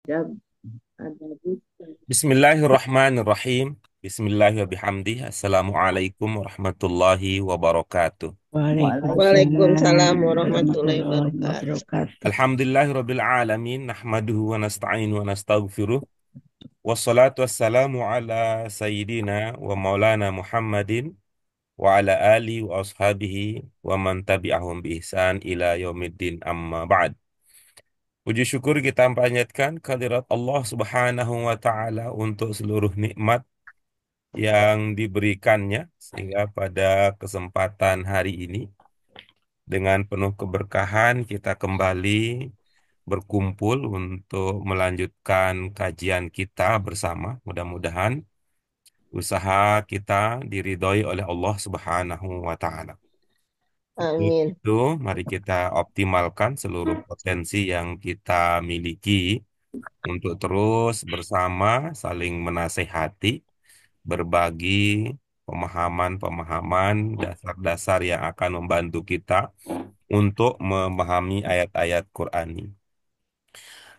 Ya, ada bisa. Bismillahirrahmanirrahim. Bismillahirrahmanirrahim. Assalamualaikum warahmatullahi wabarakatuh. Waalaikumsalam Waalaikumsalam warahmatullahi warahmatullahi wabarakatuh. wabarakatuh. Alhamdulillahirabbil alamin. Nahmaduhu wa nasta'inu wa nastaghfiruh. Wassalatu wassalamu ala sayyidina wa maulana Muhammadin wa ala alihi wa ashabihi wa man tabi'ahum bi ihsan ila yaumiddin amma ba'd. Puji syukur kita panjatkan kehadirat Allah Subhanahu wa taala untuk seluruh nikmat yang diberikannya sehingga pada kesempatan hari ini dengan penuh keberkahan kita kembali berkumpul untuk melanjutkan kajian kita bersama. Mudah-mudahan usaha kita diridhoi oleh Allah Subhanahu wa taala. Untuk Amin. itu, mari kita optimalkan seluruh potensi yang kita miliki untuk terus bersama saling menasehati, berbagi pemahaman-pemahaman dasar-dasar yang akan membantu kita untuk memahami ayat-ayat Qur'ani.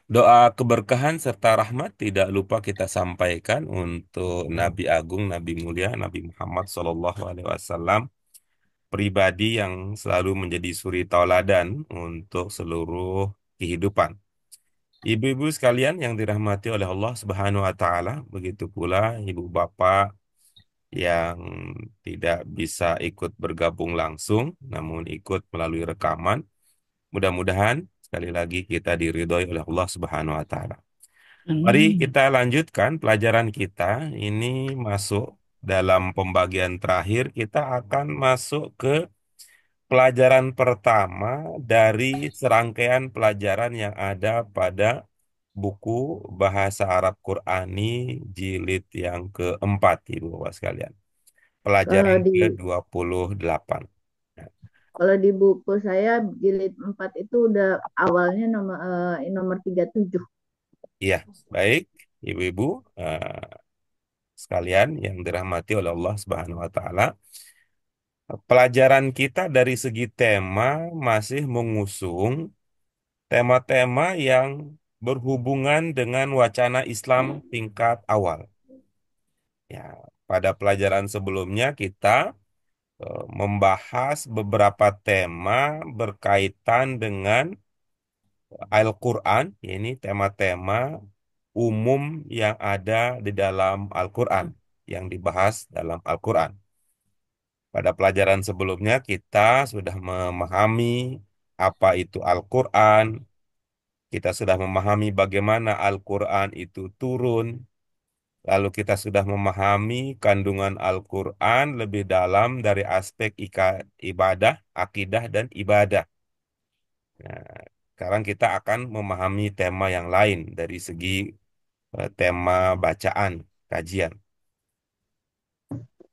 Doa keberkahan serta rahmat tidak lupa kita sampaikan untuk Nabi Agung, Nabi Mulia, Nabi Muhammad SAW, pribadi yang selalu menjadi suri tauladan untuk seluruh kehidupan. Ibu-ibu sekalian yang dirahmati oleh Allah Subhanahu wa taala, begitu pula ibu bapak yang tidak bisa ikut bergabung langsung namun ikut melalui rekaman. Mudah-mudahan sekali lagi kita diridhoi oleh Allah Subhanahu wa taala. Mari Amin. kita lanjutkan pelajaran kita. Ini masuk dalam pembagian terakhir. Kita akan masuk ke pelajaran pertama dari serangkaian pelajaran yang ada pada buku Bahasa Arab Qurani jilid yang keempat, Ibu Bapak sekalian. Kalau Pelajaran di ke-28. kalau di buku saya jilid 4 itu udah awalnya nomor 37. Iya, baik, Ibu-ibu sekalian yang dirahmati oleh Allah Subhanahu wa taala. Pelajaran kita dari segi tema masih mengusung tema-tema yang berhubungan dengan wacana Islam tingkat awal. Ya, pada pelajaran sebelumnya kita membahas beberapa tema berkaitan dengan Al-Quran, ini tema-tema umum yang ada di dalam Al-Quran, yang dibahas dalam Al-Quran. Pada pelajaran sebelumnya kita sudah memahami apa itu Al-Quran, kita sudah memahami bagaimana Al-Quran itu turun, lalu kita sudah memahami kandungan Al-Quran lebih dalam dari aspek ibadah, akidah, dan ibadah. Nah, sekarang kita akan memahami tema yang lain dari segi tema bacaan, kajian.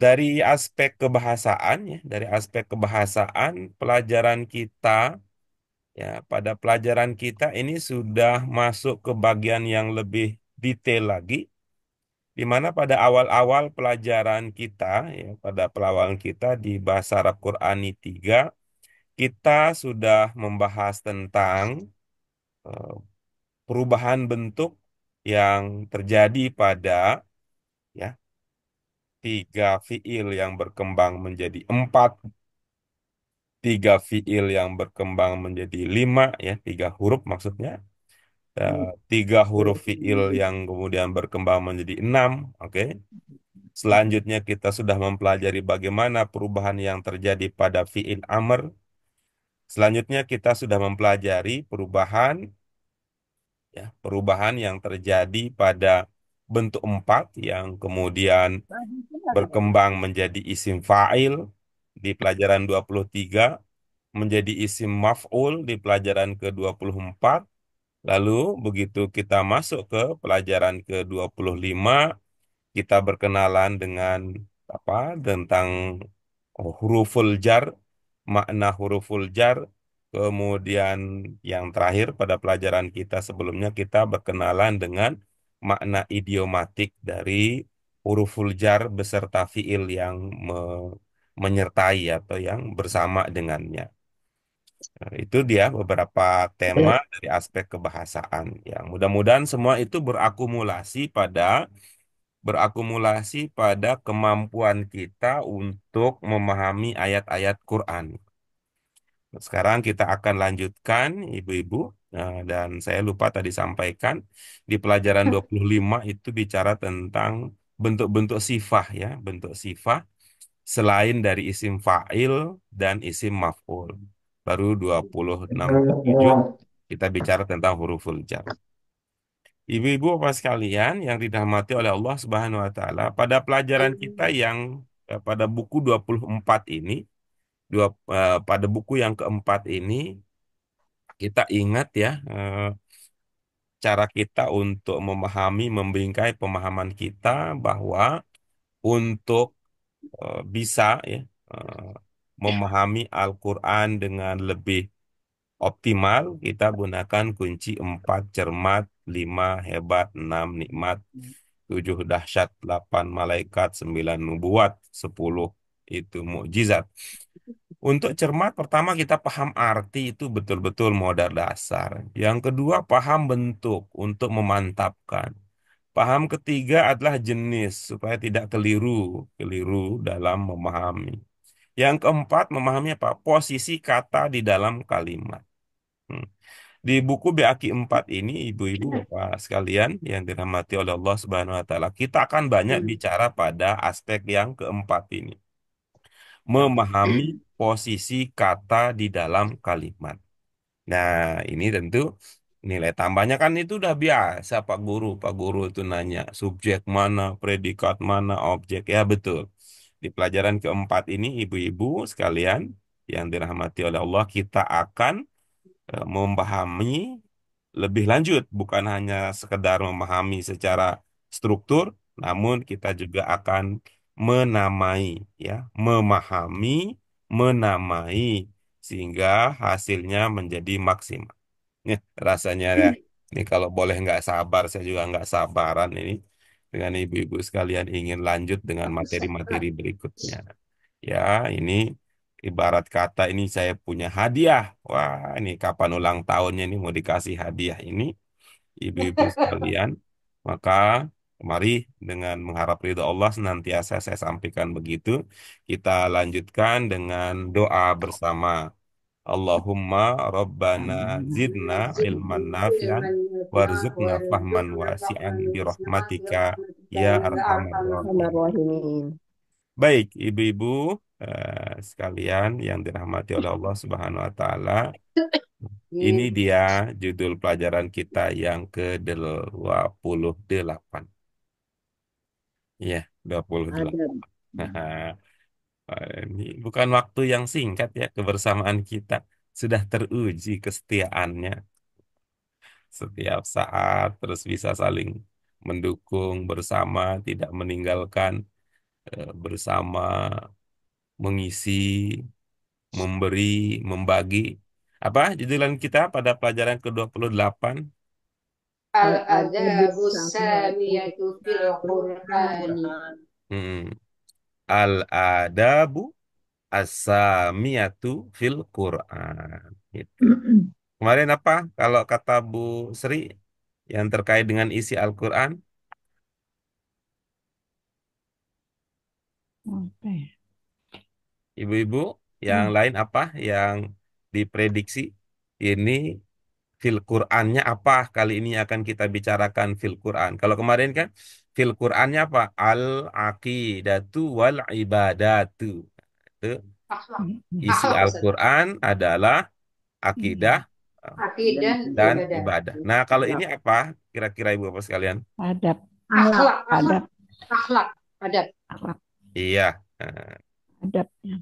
Dari aspek kebahasaan, ya, dari aspek kebahasaan, pelajaran kita, ya, pada pelajaran kita ini sudah masuk ke bagian yang lebih detail lagi, di mana pada awal-awal pelajaran kita, ya, pada pelajaran kita di Bahasa Arab Qurani 3, kita sudah membahas tentang eh, perubahan bentuk yang terjadi pada, ya, tiga fiil yang berkembang menjadi empat, tiga fiil yang berkembang menjadi lima, ya, tiga huruf maksudnya. Tiga huruf fiil yang kemudian berkembang menjadi enam, oke. Selanjutnya kita sudah mempelajari bagaimana perubahan yang terjadi pada fiil amr. Selanjutnya kita sudah mempelajari perubahan, ya, perubahan yang terjadi pada bentuk empat yang kemudian berkembang menjadi isim fa'il di pelajaran 23, menjadi isim maf'ul di pelajaran ke-24. Lalu begitu kita masuk ke pelajaran ke-25, kita berkenalan dengan apa? Tentang huruful jar, makna huruful jar. Kemudian yang terakhir pada pelajaran kita sebelumnya kita berkenalan dengan makna idiomatik dari huruful jar beserta fiil yang menyertai atau yang bersama dengannya. Itu dia beberapa tema dari aspek kebahasaan yang mudah-mudahan semua itu berakumulasi pada kemampuan kita untuk memahami ayat-ayat Quran. Sekarang kita akan lanjutkan, Ibu-ibu. Dan saya lupa tadi sampaikan, di pelajaran 25 itu bicara tentang bentuk-bentuk sifah ya, bentuk sifah selain dari isim fa'il dan isim maf'ul. Baru 26 kita bicara tentang huruful jar. Ibu-ibu apa sekalian yang dirahmati oleh Allah Subhanahu wa taala, pada pelajaran kita yang pada buku 24 ini, pada buku yang keempat ini kita ingat ya, cara kita untuk memahami, membingkai pemahaman kita bahwa untuk bisa ya eh, memahami Al-Quran dengan lebih optimal, kita gunakan kunci 4 cermat, 5 hebat, 6 nikmat, 7 dahsyat, 8 malaikat, 9 nubuat, 10 itu mukjizat. Untuk cermat, pertama kita paham arti itu betul-betul modal dasar. Yang kedua, paham bentuk untuk memantapkan. Paham ketiga adalah jenis supaya tidak keliru dalam memahami. Yang keempat, memahami apa? Posisi kata di dalam kalimat. Hmm. Di buku BAKI 4 ini, ibu-ibu, bapak sekalian yang dirahmati oleh Allah Subhanahu wa taala, kita akan banyak bicara pada aspek yang keempat ini. Memahami posisi kata di dalam kalimat. Nah, ini tentu nilai tambahnya kan itu udah biasa Pak Guru. Pak Guru itu nanya subjek mana, predikat mana, objek. Ya betul. Di pelajaran keempat ini, ibu-ibu sekalian yang dirahmati oleh Allah, kita akan memahami lebih lanjut, bukan hanya sekedar memahami secara struktur, namun kita juga akan menamai, ya, memahami, menamai, sehingga hasilnya menjadi maksimal. Nih, rasanya ya, ini kalau boleh nggak sabar, saya juga nggak sabaran ini dengan ibu-ibu sekalian ingin lanjut dengan materi-materi berikutnya. Ya, ini ibarat kata ini saya punya hadiah. Wah, ini kapan ulang tahunnya ini mau dikasih hadiah ini, ibu-ibu sekalian. Maka mari dengan mengharap ridho Allah senantiasa saya sampaikan begitu. Kita lanjutkan dengan doa bersama. Allahumma Rabbana zidna ilman nafi'an warzuqna fahman wasi'an birahmatika ya arhamar rahimin. Bismillahirrahmanirrahim. Baik, ibu-ibu sekalian yang dirahmati oleh Allah Subhanahu wa taala, ini dia judul pelajaran kita yang ke-28. Iya, 28. Ada. Ini bukan waktu yang singkat ya, kebersamaan kita sudah teruji kesetiaannya setiap saat, terus bisa saling mendukung bersama, tidak meninggalkan, bersama mengisi, memberi, membagi. Apa judulan kita pada pelajaran ke-28? Al-adabus Al-adabus samiyatu samiyatu fil fil Qur'ani. Qur'ani. Hmm. Al-adabu as-samiyatu fil Quran. Gitu. Kemarin apa kalau kata Bu Sri yang terkait dengan isi Al-Quran? Oke. Ibu-ibu yang lain apa yang diprediksi ini fil Qur'annya apa kali ini akan kita bicarakan fil Qur'an. Kalau kemarin kan fil Qur'annya apa? Al-aqidatu wal ibadatu. Itu Akhlak. isi Akhlak Ustaz. Al-Qur'an adalah akidah Akidah dan dan ibadah. ibadah. Nah, kalau ini apa? Kira-kira Ibu Bapak sekalian? Adab, Akhlak. adab, Akhlak. Adab. akhlak, Iya. Nah, adabnya.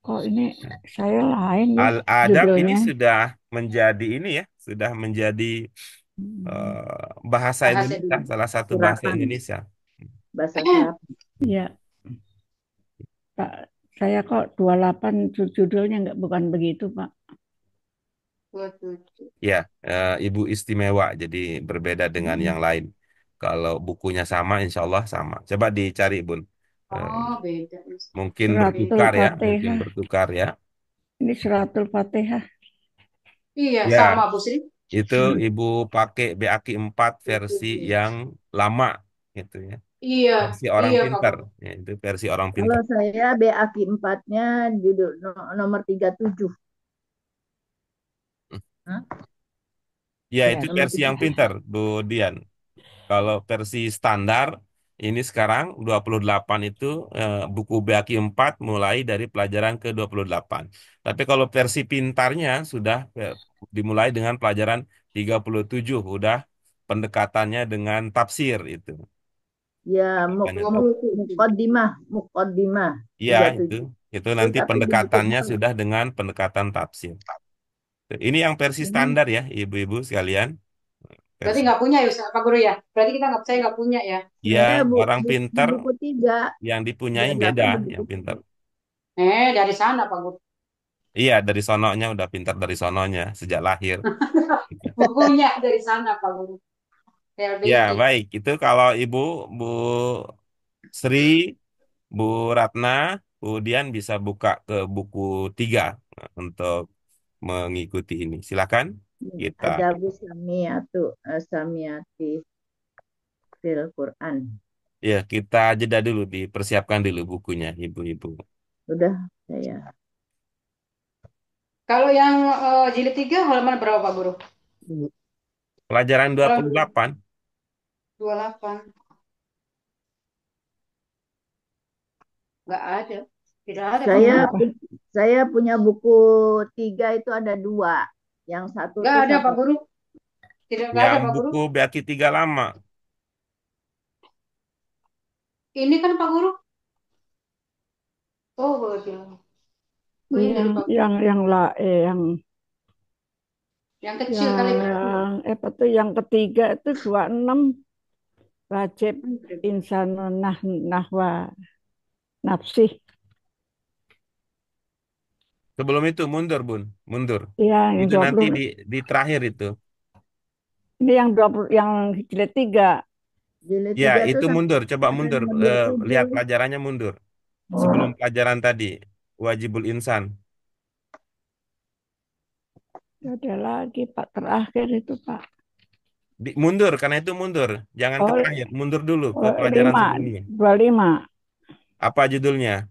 Kok ini saya lain ya Al-adab ini judulnya? sudah menjadi ini ya, sudah menjadi Hmm, bahasa Bahasa Indonesia, dulu. salah satu bahasa Surapan, Indonesia. bahasa serapan. Ya, Pak. Saya kok 28 judulnya nggak bukan begitu, Pak. Ya, Ibu istimewa, jadi berbeda dengan Hmm, yang lain. Kalau bukunya sama, insya Allah sama. Coba dicari, Bun. Oh, Eh, beda. mungkin Suratul bertukar ya, mungkin Fatihah. bertukar ya. Ini suratul Fatihah. Iya, Ya, sama Bu Sri. itu Ibu pakai BAQ 4 versi yang lama gitu ya. Iya, Versi orang iya Pak pintar. Guru. Ya, itu versi orang Kalau pintar. saya BAQ 4-nya judul nomor 37. Hah? Ya, Ya, itu Nomor versi yang 37. pintar, Bu Dian. Kalau versi standar, ini sekarang 28 itu buku BAQ 4 mulai dari pelajaran ke 28. Tapi kalau versi pintarnya sudah dimulai dengan pelajaran 37, udah pendekatannya dengan tafsir itu. Ya, Tanya tuh. mukodimah, mukodimah Iya, 37. itu Itu nanti tapi di pendekatannya bukunya sudah dengan pendekatan tafsir. Ini yang versi ini standar ya, ibu-ibu sekalian. Berarti Versi. nggak punya ya Pak Guru ya? Berarti kita nggak, saya nggak punya ya? Ya, saya orang di pinter buku 3, yang dipunyai 38 beda, di yang buku pinter. 3. Dari sana Pak Guru. Iya, dari sononya udah pintar dari sononya sejak lahir. Bukunya dari sana Pak Guru. Ya, LBI. baik. Itu kalau Ibu, Bu Sri, Bu Ratna, kemudian bisa buka ke buku 3 untuk mengikuti ini. Silakan kita, Adabu Samiatu, Samiati fil Quran. ya kita jeda dulu, dipersiapkan dulu bukunya, Ibu-ibu. Sudah saya. Kalau yang jilid 3 halaman berapa Pak Guru? Pelajaran dua Halaman puluh delapan. 28. Nggak ada. Tidak ada Pak Saya Guru. Kenapa? saya punya buku 3 itu ada 2. Yang satu Nggak tuh ada Pak sampai Guru. Tidak, nggak ada Yang Pak Guru. buku BAQ 3 lama. Ini kan Pak Guru. Oh, betul. Oh, ini dari Yang Pak Guru. yang lah Yang kecil kali Pak Guru. apa tuh yang ketiga itu 26 wajib insanun nahwa nafsih. Sebelum itu mundur, Bun, mundur. Yang Itu nanti 20 di terakhir itu. ini yang 20 yang jilid 3. jilid Ya, 3 tuh itu sampai mundur. Coba ada mundur. nomor 27. Lihat pelajarannya mundur. Sebelum Oh, pelajaran tadi, wajibul insan. Ada lagi Pak terakhir itu Pak. Mundur, karena itu mundur. Jangan ke Oh, terakhir, mundur dulu ke pelajaran 5, sebelumnya. 25. Apa judulnya?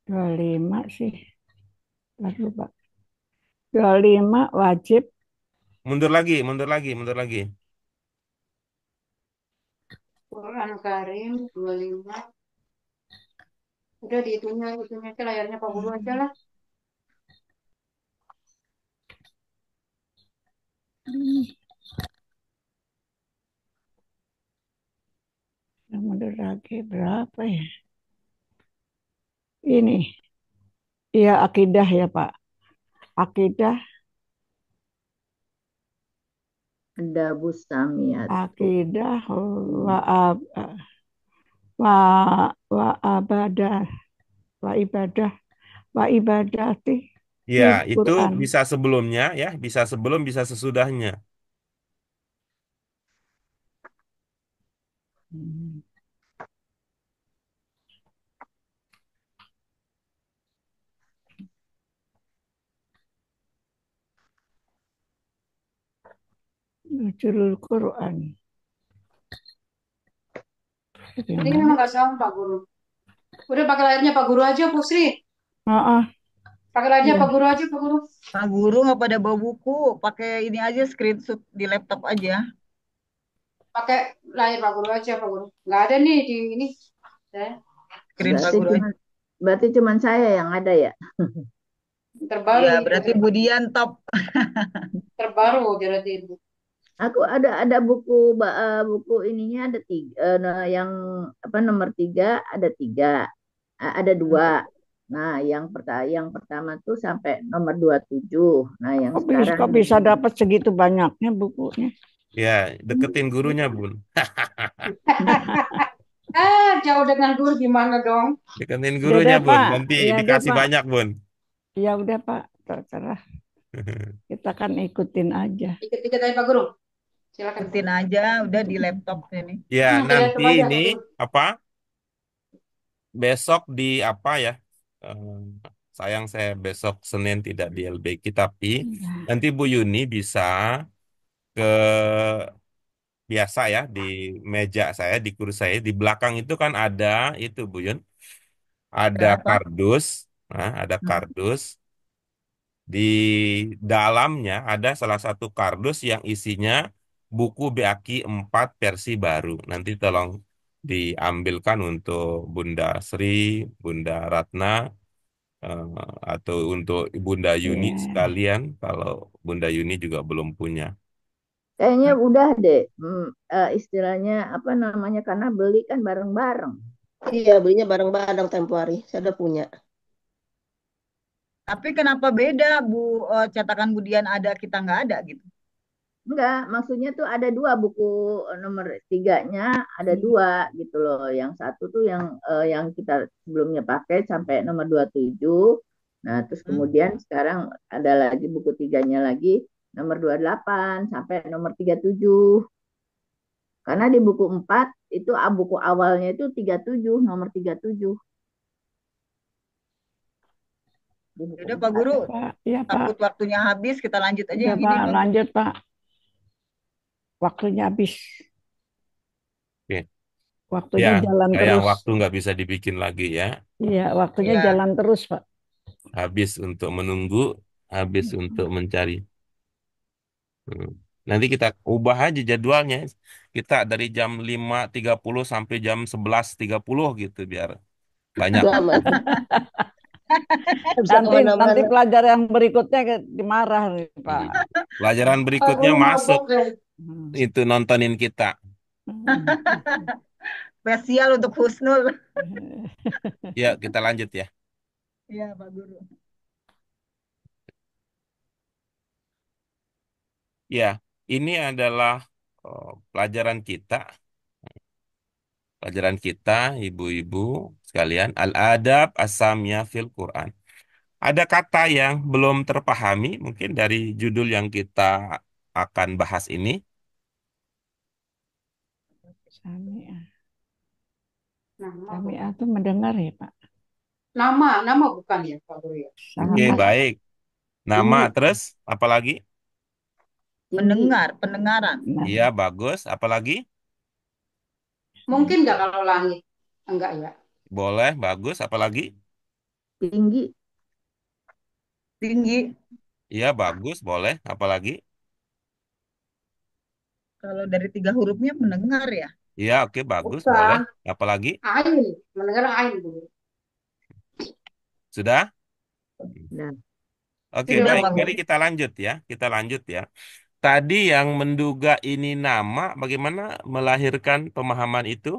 25 sih. Lalu Pak. 25 wajib Mundur lagi, mundur lagi, mundur lagi. Quran Karim 25. Udah di itunya ke layarnya Pak Guru aja lah. yang mundur lagi berapa ya? Ini. Iya akidah ya Pak. Akidah, Adabu Samiatu. akidah wa ab- wa wa abadah wa ibadah wa ibadati Ya, fil itu Quran. bisa sebelumnya, ya, bisa sebelum, bisa sesudahnya. Hmm. Nuzulul Quran. Ini Bagaimana? memang nggak sama Pak Guru. Udah pakai layarnya Pak Guru aja Bu Sri. Oh, Pakai layarnya iya. Pak Guru aja Pak Guru. Pak Guru nggak pada bawa buku, pakai ini aja screenshot di laptop aja. Pakai layar Pak Guru aja Pak Guru. Nggak ada nih di ini. Saya Screen Pak Berarti Guru aja. cuma berarti cuman saya yang ada ya. terbaru Ya, ini berarti Budian top. terbaru berarti itu. Aku ada buku buku ininya ada 3. Nah, yang apa nomor 3 ada 3. Ada 2. Nah, yang pertama tuh sampai nomor 27. Nah, yang sekarang Kok bisa dapat segitu banyaknya bukunya? Ya, deketin gurunya, Bun. Jauh dengan guru gimana dong? Deketin Udah gurunya, deh Bun. Pak, Nanti ya deh dikasih Pak, banyak, Bun. ya udah Pak, terserah. Kita kan ikutin aja. Ikut-ikut aja Pak Guru. Silakan. Ikutin aja, udah di laptop ini. Ya, Di laptop nanti aja ini Pak Guru. apa? besok di apa ya? Eh, sayang saya besok Senin tidak di LBK, tapi Iya. nanti Bu Yuni bisa ke biasa ya di meja saya, di kursi saya, di belakang itu kan ada itu Bu Yun, ada Ada apa? kardus, nah, ada Hmm. kardus. Di dalamnya ada salah satu kardus yang isinya buku BAKI 4 versi baru. Nanti tolong diambilkan untuk Bunda Sri, Bunda Ratna, eh, atau untuk Bunda Yuni Iya. sekalian, kalau Bunda Yuni juga belum punya. Kayaknya udah deh, istilahnya apa namanya, karena beli kan bareng-bareng. Iya, belinya bareng-bareng tempo hari. Saya udah punya. Tapi kenapa beda, Bu? Cetakan Budian ada, kita nggak ada gitu. Enggak, maksudnya tuh ada dua buku, nomor tiganya ada dua gitu loh. Yang satu tuh yang kita sebelumnya pakai sampai nomor 27. Nah, terus Hmm. kemudian sekarang ada lagi buku tiganya lagi nomor 28 sampai nomor 37. Karena di buku 4 itu buku awalnya itu 37, nomor 37 di buku Udah Pak 4. Guru, Iya, Pak. Iya, Pak. takut waktunya habis, kita lanjut aja Udah, yang ini, Pak. Pak Guru. Lanjut, Pak. Waktunya habis. Oke. Ya, Waktunya jalan sayang terus. waktu nggak bisa dibikin lagi ya. Iya, waktunya Iya. jalan terus, Pak. Habis untuk menunggu, habis untuk mencari. Hmm. Nanti kita ubah aja jadwalnya. Kita dari jam 5.30 sampai jam 11.30 gitu biar banyak. Aman. Nggak bisa Nanti kemana-mana. pelajar yang berikutnya dimarah nih, Pak. Hmm. Pelajaran Pak berikutnya Guru masuk mabok ya. Hmm. itu nontonin kita. Hmm. Spesial untuk Husnul. Ya, kita lanjut ya. Iya, Pak Guru. Ya, ini adalah pelajaran kita. Pelajaran kita, ibu-ibu sekalian, Al-Adab As-Samiyah fil Quran. Ada kata yang belum terpahami mungkin dari judul yang kita akan bahas ini. Sami'ah. Nama Sami'ah bukan. itu mendengar ya, Pak. Nama bukan ya Pak Guru ya. Oke, Sama. baik. Nama Tinggi, terus, apalagi? tinggi, Mendengar, pendengaran. Nah, Iya, bagus. Apalagi? Mungkin nggak kalau langit? Enggak ya. Boleh, bagus. Apalagi? tinggi, Tinggi. Iya, bagus. Boleh. Apalagi? Kalau dari 3 hurufnya mendengar ya. Iya, oke, bagus. Boleh. Bukan. Apalagi? Ain. Mendengar ain Bu. Sudah? nah, Oke, Sudah, baik. Pak Mari Guru. kita lanjut ya. Kita lanjut ya. Tadi yang menduga ini nama, bagaimana melahirkan pemahaman itu?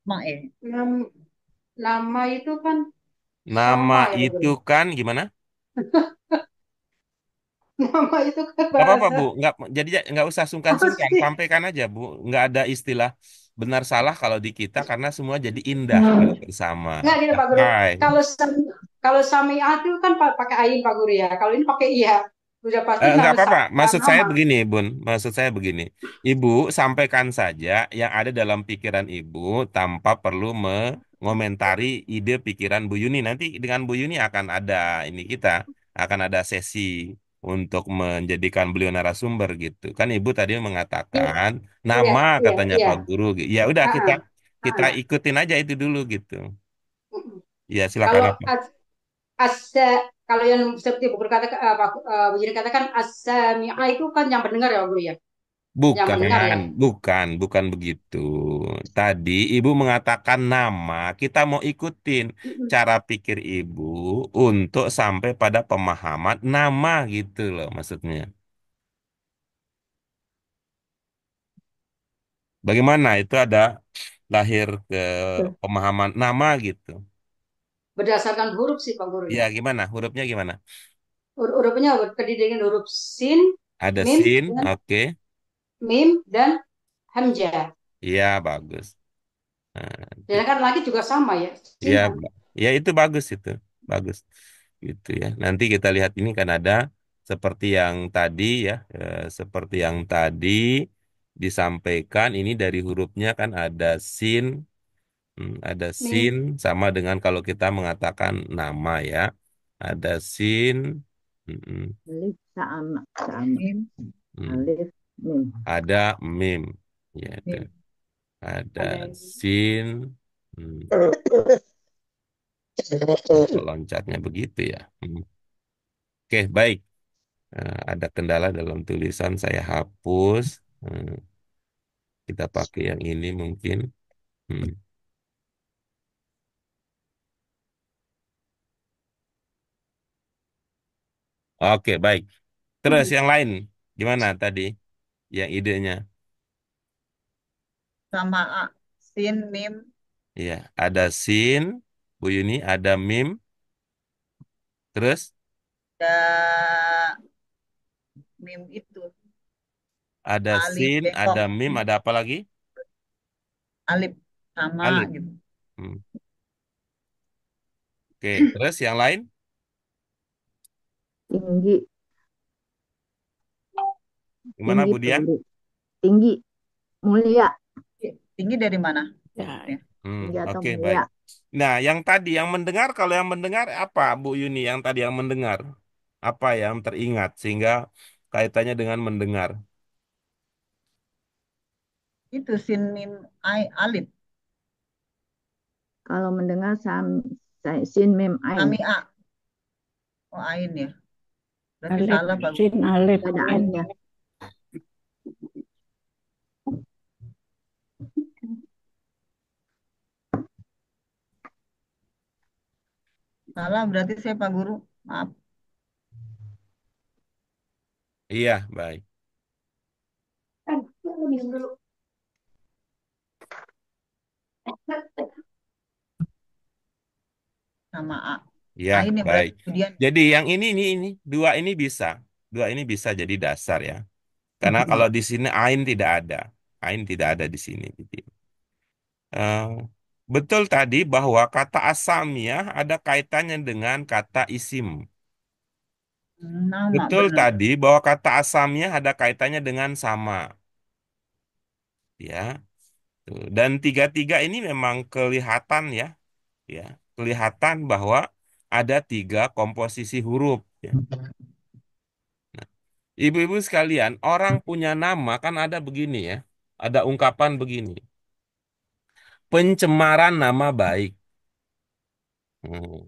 Mak ya. Nam- Nama itu kan Nama sama ya Pak itu Guru. kan gimana? Nama itu kan Gak apa-apa bahasa. Bu, nggak jadi nggak usah sungkan-sungkan, Asli. sampaikan aja Bu. Nggak ada istilah benar salah kalau di kita karena semua jadi indah kalau bersama. Nggak gitu Ya, Pak Guru. hai. Kalau kalau Samiah itu kan pakai ain Pak Guru ya. Kalau ini pakai iya. Sudah pasti Nggak nama apa-apa. Maksud saya nama. begini, Bun. Maksud saya begini. Ibu sampaikan saja yang ada dalam pikiran Ibu tanpa perlu mengomentari ide pikiran Bu Yuni. Nanti dengan Bu Yuni akan ada ini kita akan ada sesi untuk menjadikan beliau narasumber gitu. Kan Ibu tadi Iya, mengatakan iya, nama iya, katanya iya. Pak Guru. Ya udah Ah, kita ah, kita ah. ikutin aja itu dulu gitu. Mm-mm. Ya silakan Kalau apa? asa kalau yang seperti Bu Guru kata Bu Yuni katakan as-sami'a itu kan yang mendengar ya Pak Guru ya. Yang mendengar Bukan, ya. bukan begitu. Tadi ibu mengatakan nama, kita mau ikutin Mm-mm. cara pikir ibu untuk sampai pada pemahaman nama gitu loh maksudnya. Bagaimana itu ada lahir ke pemahaman nama gitu. Berdasarkan huruf sih Pak Guru Ya ya. gimana? Hurufnya gimana? Hurufnya terdiri dengan huruf sin, Ada mim, sin, dan oke. hamzah. Iya bagus. Nah, Dan kan lagi juga sama ya. ya, Sin, ham. ya itu bagus itu, bagus gitu ya. Nanti kita lihat ini kan ada seperti yang tadi ya, seperti yang tadi disampaikan ini dari hurufnya kan ada sin, Ada sin Mim. sama dengan kalau kita mengatakan nama ya. Ada sin, mm, Alif sama sama. Mim, mm. Alif mim. Ada mim, ya itu. mim. Ada Ada sin, mm. Loncatnya begitu ya. Oke, baik. Ada kendala dalam tulisan, saya hapus. Hmm, Kita pakai yang ini mungkin. Hmm. Oke, baik. Terus yang lain, gimana tadi? Yang idenya? Sama A. Sin, mim, Iya, ada sin, Bu Yuni, ada mim, terus ada mim itu. ada Alif, sin, ada bengkok. mim, ada apa lagi? Alif sama Alif. gitu. Hmm. Oke, terus yang lain? Tinggi, Gimana tinggi Bu Dian? tinggi, tinggi, mulia, Tinggi dari mana? Ya, Ya. tinggi atau Oke, mulia. baik. Nah, yang tadi yang mendengar, kalau yang mendengar apa, Bu Yuni? Yang tadi yang mendengar, apa yang teringat sehingga kaitannya dengan mendengar? Itu sin, mim, alif. Kalau mendengar sin mim ain. Sami A. Oh, ain ya. Berarti alif, salah Pak Guru. sin, alif, Ada in. ainnya. Salah berarti saya Pak Guru. Maaf. Iya, baik. minum dulu. Sama A. Iya, Ain ya baik. berarti kemudian. Jadi yang ini, dua ini bisa. Dua ini bisa jadi dasar ya. Karena kalau di sini ain tidak ada. Ain tidak ada di sini. Gitu. Eh, betul tadi bahwa kata asamiyah ada kaitannya dengan kata isim. Nama Betul benar. tadi bahwa kata asamiyah ada kaitannya dengan sama. Ya. Tuh. Dan tiga-tiga ini memang kelihatan ya. Ya. Kelihatan bahwa ada tiga komposisi huruf. Ya. Ibu-ibu sekalian, orang punya nama kan ada begini ya. Ada ungkapan begini. Pencemaran nama baik.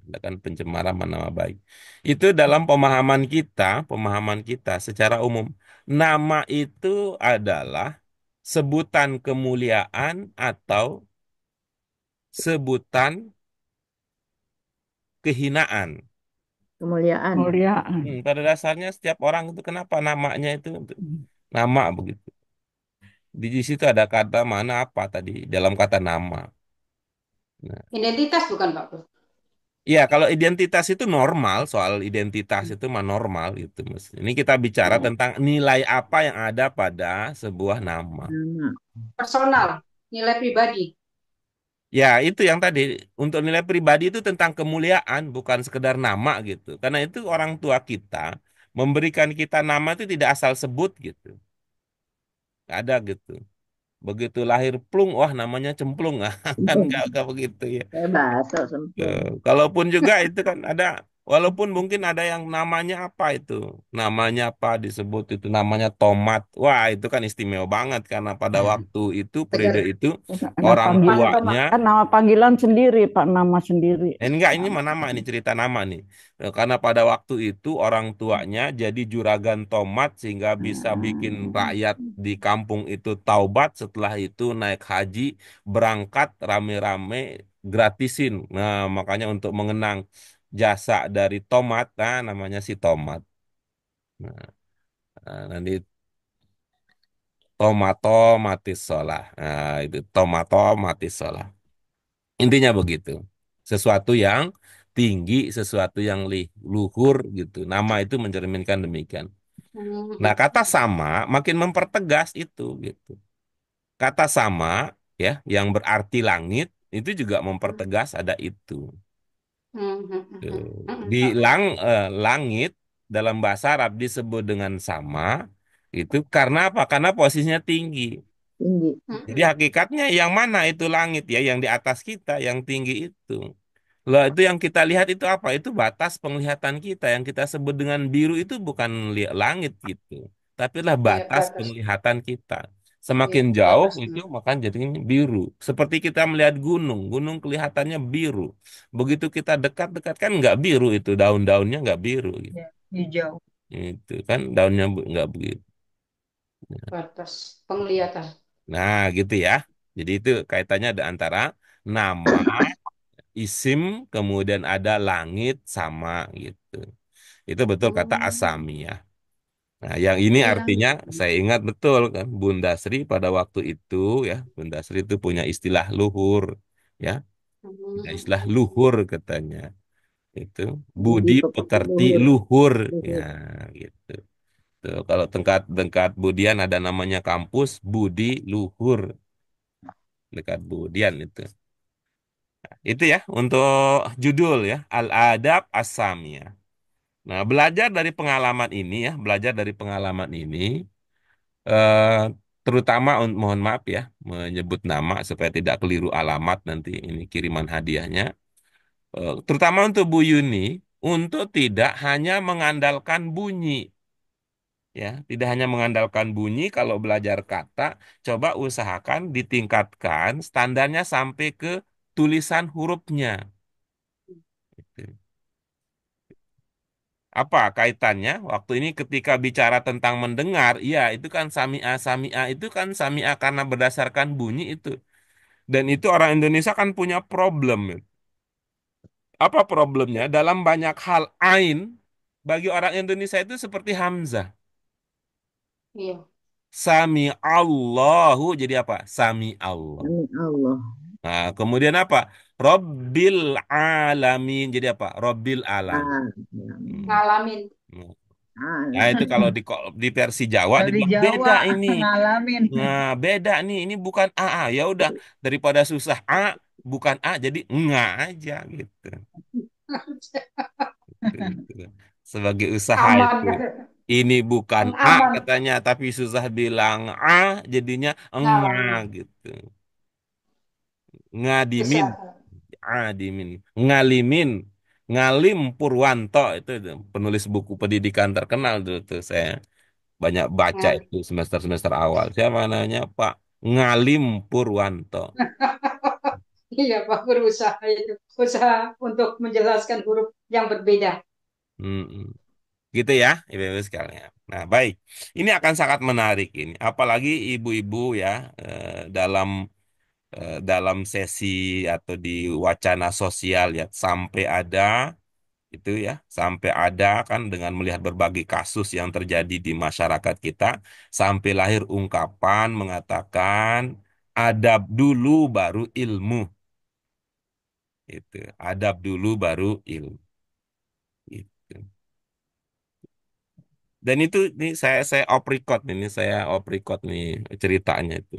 Ada kan pencemaran nama baik. Itu dalam pemahaman kita secara umum. Nama itu adalah sebutan kemuliaan atau sebutan kehinaan. Kemuliaan. Kemuliaan. Pada dasarnya setiap orang itu kenapa namanya itu nama begitu. Di situ ada kata mana apa tadi dalam kata nama. Nah, Identitas bukan Pak Bro? iya, kalau identitas itu normal, soal identitas itu mah normal gitu, Mas. Ini kita bicara Ya, tentang nilai apa yang ada pada sebuah nama. nama. Personal, nilai pribadi. Ya, itu yang tadi untuk nilai pribadi itu tentang kemuliaan, bukan sekedar nama gitu. Karena itu orang tua kita memberikan kita nama itu tidak asal sebut gitu. Ada gitu. Begitu lahir plung, wah namanya cemplung, kan nggak begitu ya. Saya bahasa sempurna. Kalaupun juga itu kan ada, walaupun mungkin ada yang namanya apa itu, namanya apa disebut itu namanya tomat. Wah, itu kan istimewa banget karena pada waktu itu, periode Segar. itu, Nama orang panggilan, tuanya, kan nama panggilan sendiri, Pak, nama sendiri. enggak, ini mah nama, ini cerita nama nih. Karena pada waktu itu orang tuanya jadi juragan tomat sehingga bisa bikin rakyat di kampung itu taubat, setelah itu naik haji, berangkat rame-rame gratisin. Nah, makanya untuk mengenang jasa dari tomat, nah namanya si tomat. Nah, nanti tomato mati sholah. Nah, itu tomato mati sholah. Intinya begitu. Sesuatu yang tinggi, sesuatu yang luhur gitu. Nama itu mencerminkan demikian. Nah, Hmm. kata sama makin mempertegas itu gitu. Kata sama ya yang berarti langit itu juga mempertegas ada itu. Tuh. Di langit dalam bahasa Arab disebut dengan sama itu karena apa? Karena posisinya tinggi. tinggi. Jadi Mm-mm. hakikatnya yang mana itu langit ya, yang di atas kita, yang tinggi itu. Lah itu yang kita lihat itu apa? Itu batas penglihatan kita. Yang kita sebut dengan biru itu bukan langit gitu, tapi lah Iya, batas batas. penglihatan kita. Iya, Semakin jauh itu batasnya. maka jadinya biru. Seperti kita melihat gunung, gunung kelihatannya biru. Begitu kita dekat-dekat kan nggak biru itu, daun-daunnya nggak biru gitu. Ya, hijau. Itu kan daunnya nggak begitu. Batas penglihatan. Nah gitu ya. Jadi itu kaitannya ada antara nama, isim, kemudian ada langit sama gitu. Itu betul kata Hmm. Asami ya. Nah, yang ini Iya. artinya saya ingat betul kan Bunda Sri pada waktu itu ya, Bunda Sri itu punya istilah luhur ya, punya istilah Hmm. luhur katanya. Itu Budi budi pekerti pekerti luhur. luhur ya Luhur. gitu. Tuh, kalau dekat Budian ada namanya kampus Budi Luhur dekat Budian itu. Itu ya untuk judul ya Al-Adab As-Samiyah. Nah, belajar dari pengalaman ini ya, belajar dari pengalaman ini, eh, terutama mohon maaf ya, menyebut nama supaya tidak keliru alamat nanti ini kiriman hadiahnya. Terutama untuk Bu Yuni, untuk tidak hanya mengandalkan bunyi, ya, tidak hanya mengandalkan bunyi kalau belajar kata, coba usahakan ditingkatkan standarnya sampai ke tulisan hurufnya. Gitu. Apa kaitannya? Waktu ini ketika bicara tentang mendengar, ya itu kan sami'a sami'a itu kan sami'a karena berdasarkan bunyi itu. Dan itu orang Indonesia kan punya problem. Apa problemnya? Dalam banyak hal ain bagi orang Indonesia itu seperti hamzah. Iya. Sami Allahu jadi apa? Sami Allah. Amin Allah. Nah, kemudian apa? Robbil alamin jadi apa? Robbil alamin. Ah, Hmm. Ngalamin. Nah, itu kalau ah. di versi Jawa Kalau di dibilang beda Jawa ini. ngalamin. Nah, beda nih. Ini bukan A. A. Ya udah, daripada susah A, bukan A jadi enggak aja gitu. Gitu. Sebagai usaha Aman itu. kan? Ini bukan Yang A aman. katanya, tapi susah bilang A, jadinya enggak Ngalamin. gitu. Ngadimin, Usaha. adimin, ngalimin, ngalim Purwanto itu penulis buku pendidikan terkenal tuh saya banyak baca Ngal- itu semester-semester awal. Siapa namanya Pak Ngalim Purwanto. Iya, Pak, berusaha itu. Usaha untuk menjelaskan huruf yang berbeda. Mm-mm. Gitu ya, ibu-ibu sekalian. Nah, baik. Ini akan sangat menarik ini. Apalagi ibu-ibu ya dalam sesi atau di wacana sosial ya sampai ada itu ya, sampai ada kan dengan melihat berbagai kasus yang terjadi di masyarakat kita sampai lahir ungkapan mengatakan adab dulu baru ilmu. Itu. Adab dulu baru ilmu. Gitu. Dan itu nih saya off record ini saya off record nih ceritanya itu.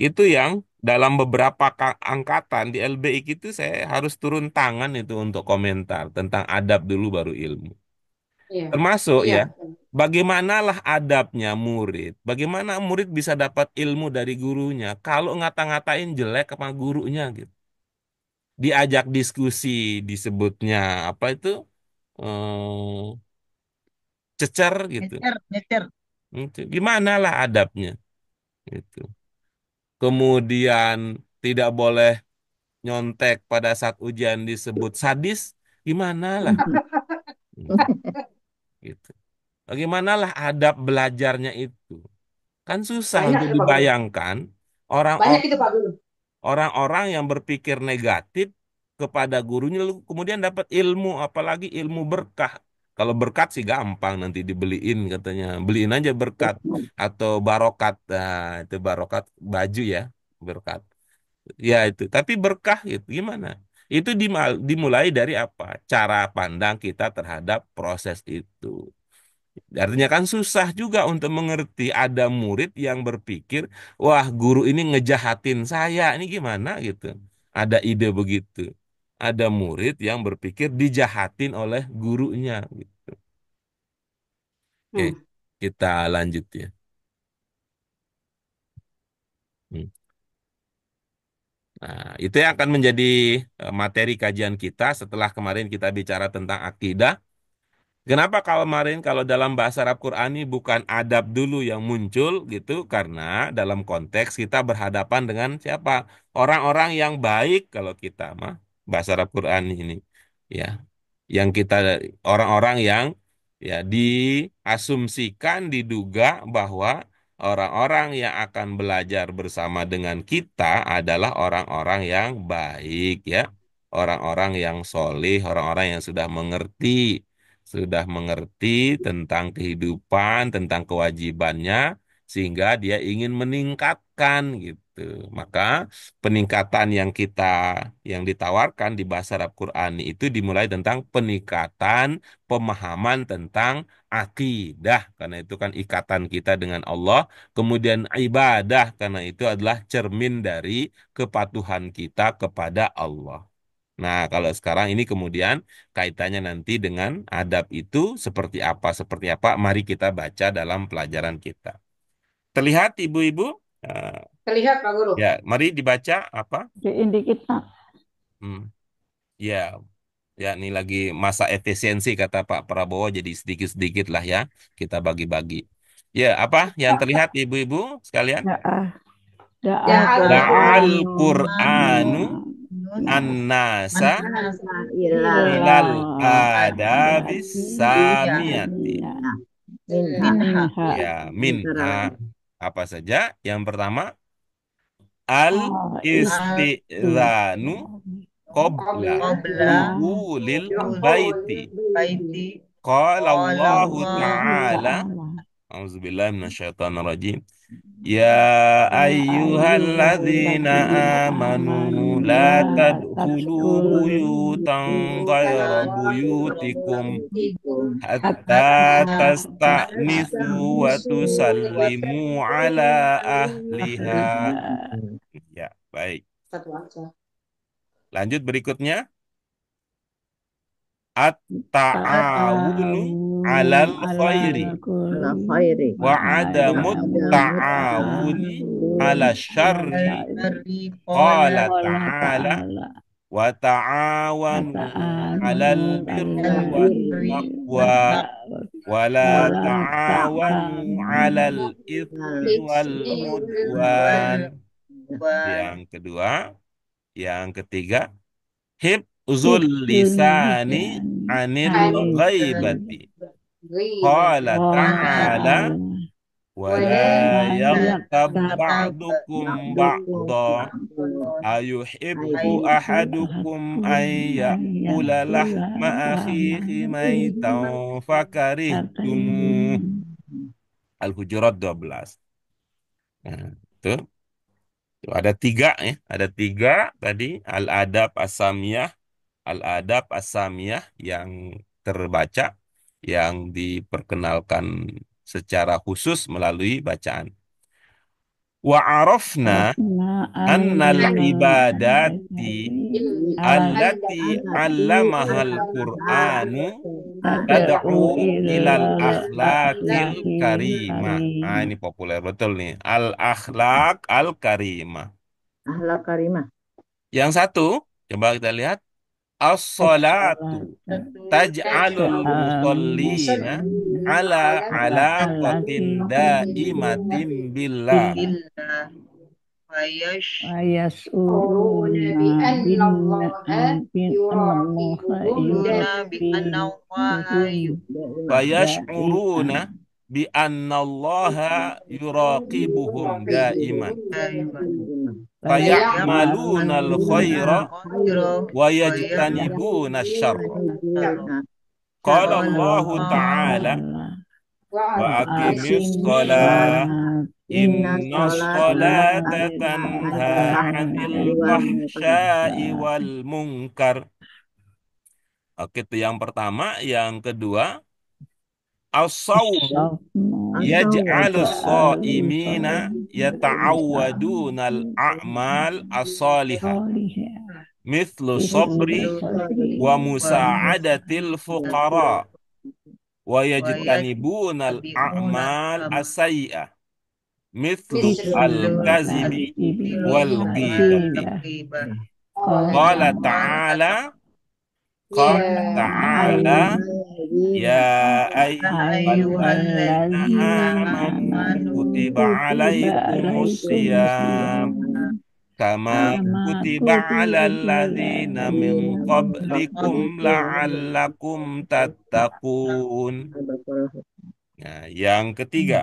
Itu yang dalam beberapa angkatan di LBIK itu saya harus turun tangan itu untuk komentar tentang adab dulu baru ilmu. Iya. Termasuk Iya, ya, betul. bagaimanalah adabnya murid? Bagaimana murid bisa dapat ilmu dari gurunya kalau ngata-ngatain jelek sama gurunya gitu. Diajak diskusi disebutnya apa itu? Cecer gitu. Nyecer, nyecer. Itu. Gimana lah adabnya gitu. Kemudian tidak boleh nyontek pada saat ujian disebut sadis, gimana lah gitu. Bagaimanalah adab belajarnya itu? Kan susah Banyak untuk itu Pak Guru. dibayangkan Banyak orang-orang itu Pak Guru. orang-orang yang berpikir negatif kepada gurunya lalu kemudian dapat ilmu, apalagi ilmu berkah. Kalau berkat sih gampang nanti dibeliin katanya. Beliin aja berkat atau barokat. Nah, itu barokat baju ya, berkat. Ya itu, tapi berkah itu gimana? Itu dimulai dari apa? Cara pandang kita terhadap proses itu. Artinya kan susah juga untuk mengerti ada murid yang berpikir, wah guru ini ngejahatin saya, ini gimana gitu. Ada ide begitu. Ada murid yang berpikir dijahatin oleh gurunya. Gitu. Oke, Hmm. kita lanjut ya. Hmm. Nah, itu yang akan menjadi materi kajian kita setelah kemarin kita bicara tentang akidah. Kenapa kalau kemarin kalau dalam bahasa Arab Qurani bukan adab dulu yang muncul gitu? Karena dalam konteks kita berhadapan dengan siapa? Orang-orang yang baik kalau kita mah bahasa Arab Qurani ini. Ya, yang kita orang-orang yang ya diasumsikan diduga bahwa orang-orang yang akan belajar bersama dengan kita adalah orang-orang yang baik ya, orang-orang yang solih, orang-orang yang sudah mengerti tentang kehidupan, tentang kewajibannya, sehingga dia ingin meningkatkan gitu. Maka peningkatan yang ditawarkan di bahasa Arab Qurani itu dimulai tentang peningkatan pemahaman tentang akidah, karena itu kan ikatan kita dengan Allah, kemudian ibadah karena itu adalah cermin dari kepatuhan kita kepada Allah. Nah, kalau sekarang ini kemudian kaitannya nanti dengan adab itu seperti apa, mari kita baca dalam pelajaran kita. Terlihat ibu-ibu? Eh, Terlihat Pak Guru. ya, mari dibaca apa? Diin dikit, Pak. Hmm, ya, ya ini lagi masa efisiensi kata Pak Prabowo, jadi sedikit-sedikit lah ya kita bagi-bagi. Ya, apa yang terlihat ibu-ibu sekalian? Da'ah. Da'al Da'al Da'al Qur'anu. Qur'anu Nun an-nasa Nasa Ila ilal adabis adabiyah samiyati. Nah, minha minha minha Ya, antara minha lain. apa saja? Yang pertama, al al-istidhanu qabla Qabla qabla dukhulil dukhulil baiti. baiti Qala qala Allah Allahu Ta'ala, ta'ala. A'udzubillahi minasyaitonir rajim. Ya Ya ayyuhalladzina ayyuhalladzina amanu amanu la la tadkhulu tadkhulu buyutan buyutan ghayra buyutikum Buyutikum hatta hatta tasta'nisu wa Nisu tusallimu ala ahliha. ahliha. Ya, baik. satu aja. Lanjut berikutnya. At-ta'awunu Ta'awunu alal alal khairi ala khairi khairi wa wa adamut adamut ta'awuni ala ta'awuni syarri. al-syarri Qala qala Qala ta'ala ta'ala wa ta'awanu alal wata'anu birri alal wat al-birri taqwa wat-taqwa wa la wala ta'awanu alal ta'anu ithmi wal Ismi udwan. wal-udwan. Yang kedua, yang ketiga, hifzul hifzul lisani lisani anil anil ghaibati. ghaib Qala Ghibati qala ta'ala ta'ala wala wala wala yaghtab yaktab ba'dukum ba'dukum ba'da ba'du ayuhibbu ayyuhibbu ahadukum ahadukum an an ya'kula ya'kula lahma lahma akhihi akhihi maitan fakarihtumu. fakarihin. Al-Hujurat 12. Nah, itu ada tiga ya, ada tiga tadi al-adab as-samiyah yang terbaca, yang diperkenalkan secara khusus melalui bacaan. Wa arafna Arafna annal annal ibadati ibadati allati allati 'allamahal alamaha Qur'anu tad'u tad'u ilal ilal akhlaqil akhlaqil karimah. Ah, karimah. ini populer betul nih. Al akhlaq al karimah. ahlak karimah. Yang satu, coba kita lihat. As-salatu As-salatu taj'alul taj'alul musallina musallina ala ala alaqatin alatin da'imatin billah. Billah wa Quruna Wayas'uruna bi anna Allah bin annallaha yuraqibuhum bi anna Allaha yuraqibuhum Daimah. Fayash'uruna da'iman. bi annallaha yuraqibuhum da'iman. daiman Faya'maluna ya'maluna al-khaira al-khaira wa wa yajtanibuna asy-syarra. ya'maluna Qala qala Allahu Allah ta'ala Ta'ala wa wa aqimis aqimis shalah shalat Inna inna sholata sholata tanha tanha anil 'anil fahsya'i wal munkar. fahsya'i wal munkar. Oke, itu yang pertama. Yang kedua, as-sawmu as-sawmu Asawmu yaj'alus yaj'alus sha'imina shawma yata'awwadunal a'mal as-salihah salihah mithlu sabri mislu sabri wa sabri wa musa'adatil fuqara wa wa yajtanibunal yattabi'una a'mal as-sayyi'ah. mithlu Mislu Bisul al-kazibi kadzibi wal wal ghibati. ghibah. qala Qala ta'ala ta'ala, ya qala ta'ala, ya ayyuhalladzina Ayyuhalladzina amanu amanu kutiba kutiba alaikumus siyam alaikumusiyam kama kama kutiba alal kutiba ladzina min alal qablikum la'allakum tattaqun. Nah, yang ketiga,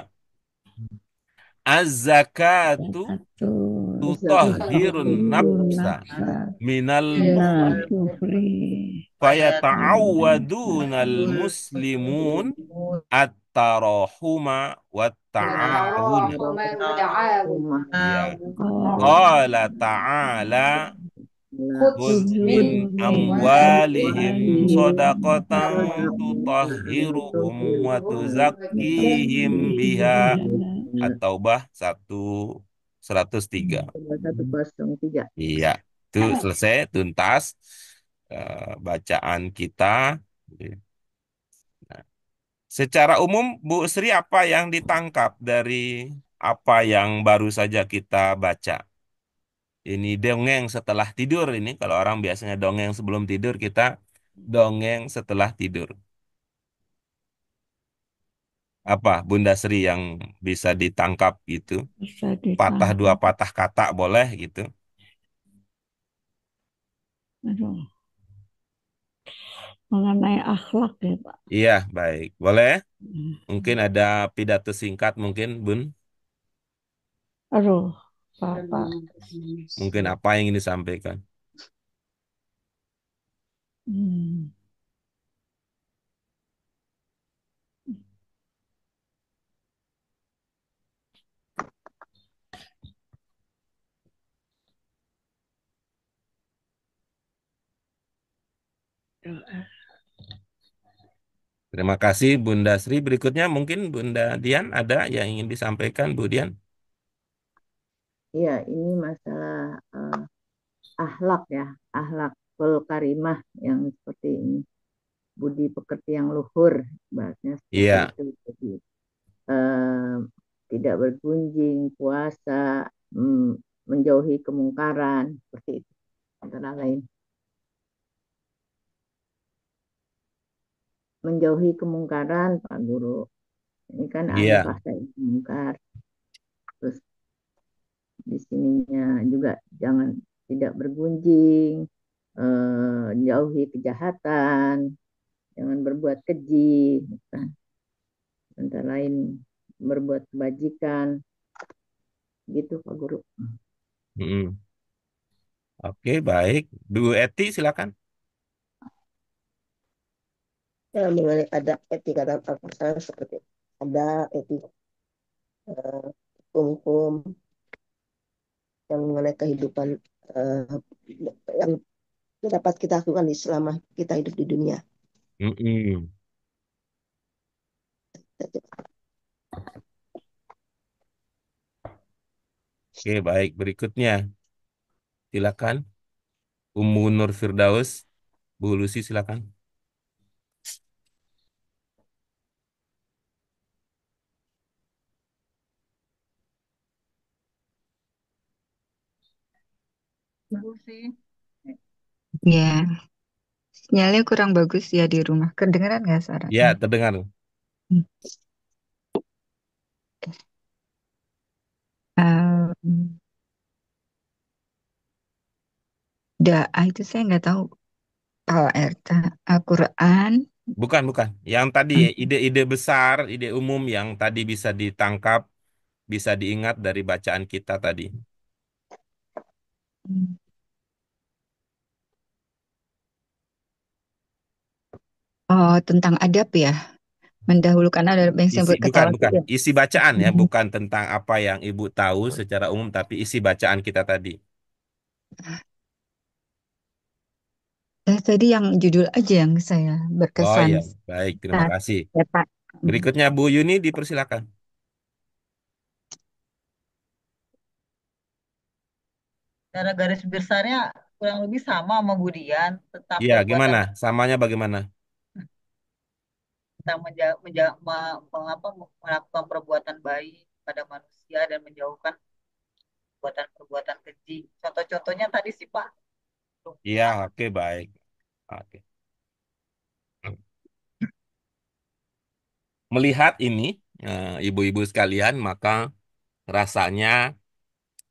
az-zakatu Zakatul tutahhirun tutahhirun nafsa nafsa minal minal kufri kufri fayata'awwadunal muslimun at-tarahuma wa wat-ta'awuna. tarahuma wa ta'awun. Ya. oh Qala ta'ala Khudz khudz min min min amwalihim amwalihim shadaqatan sadaqatan tutahhiruhum wa tutahhiruhum wa tuzakkihim biha. tuzakkihim At-Taubah 103. 103. Iya, itu selesai tuntas bacaan kita. Nah, secara umum, Bu Sri, apa yang ditangkap dari apa yang baru saja kita baca? Ini dongeng setelah tidur ini. Kalau orang biasanya dongeng sebelum tidur, kita dongeng setelah tidur. Apa, Bunda Sri, yang bisa ditangkap gitu? bisa Patah dua ditangkap. patah kata boleh gitu? Aduh, mengenai akhlak ya Pak. Iya, baik. Boleh? Mungkin ada pidato singkat mungkin, Bun. Aduh, Bapak. Mungkin apa yang ingin disampaikan? Hmm. Doa. Terima kasih Bunda Sri. Berikutnya mungkin Bunda Dian ada yang ingin disampaikan, Bu Dian. Iya, ini masalah akhlak ya, akhlakul karimah yang seperti ini. Budi pekerti yang luhur, bahasnya seperti Iya. itu. Jadi, eh, tidak bergunjing, puasa, menjauhi kemungkaran, seperti itu. Antara lain. Menjauhi kemungkaran, Pak Guru. Ini kan ahli Iya. fahsya mungkar. Terus di sininya juga jangan tidak bergunjing, jauhi kejahatan, jangan berbuat keji, kan. Antara lain berbuat kebajikan, gitu Pak Guru. Mm-mm. Oke, baik. Bu Eti, silakan. Ya, mengenai ada etika dalam Al-Quran seperti ada etika eh, hukum yang mengenai kehidupan eh, yang dapat kita lakukan selama kita hidup di dunia. Mm-mm. Oke, baik. Berikutnya, silakan. Ummu Nur Firdaus, Bu Lucy, silakan. Bagus sih. Ya, sinyalnya kurang bagus ya di rumah. Kedengeran nggak suaranya? Ya, terdengar. Hmm. Um, Doa itu saya nggak tahu. Kalau Al-Quran, Bukan, bukan. Yang tadi ide-ide besar, ide umum yang tadi bisa ditangkap, bisa diingat dari bacaan kita tadi. hmm, oh tentang adab ya, mendahulukan adab yang saya Bukan, ketahui bukan. ya. Isi bacaan ya, Hmm. bukan tentang apa yang Ibu tahu secara umum, tapi isi bacaan kita tadi. Tadi yang judul aja yang saya Oh berkesan ya, baik. Terima saat kasih. ya Pak. Hmm. Berikutnya Bu Yuni, dipersilakan. Cara garis besarnya kurang lebih sama sama Budian tentang Iya, perbuatan gimana? Samanya bagaimana? tentang melakukan perbuatan baik. pada manusia dan menjauhkan perbuatan-perbuatan keji. Contoh-contohnya tadi sih Pak. Iya, oke, baik. Oke. Melihat ini, ibu-ibu sekalian, maka rasanya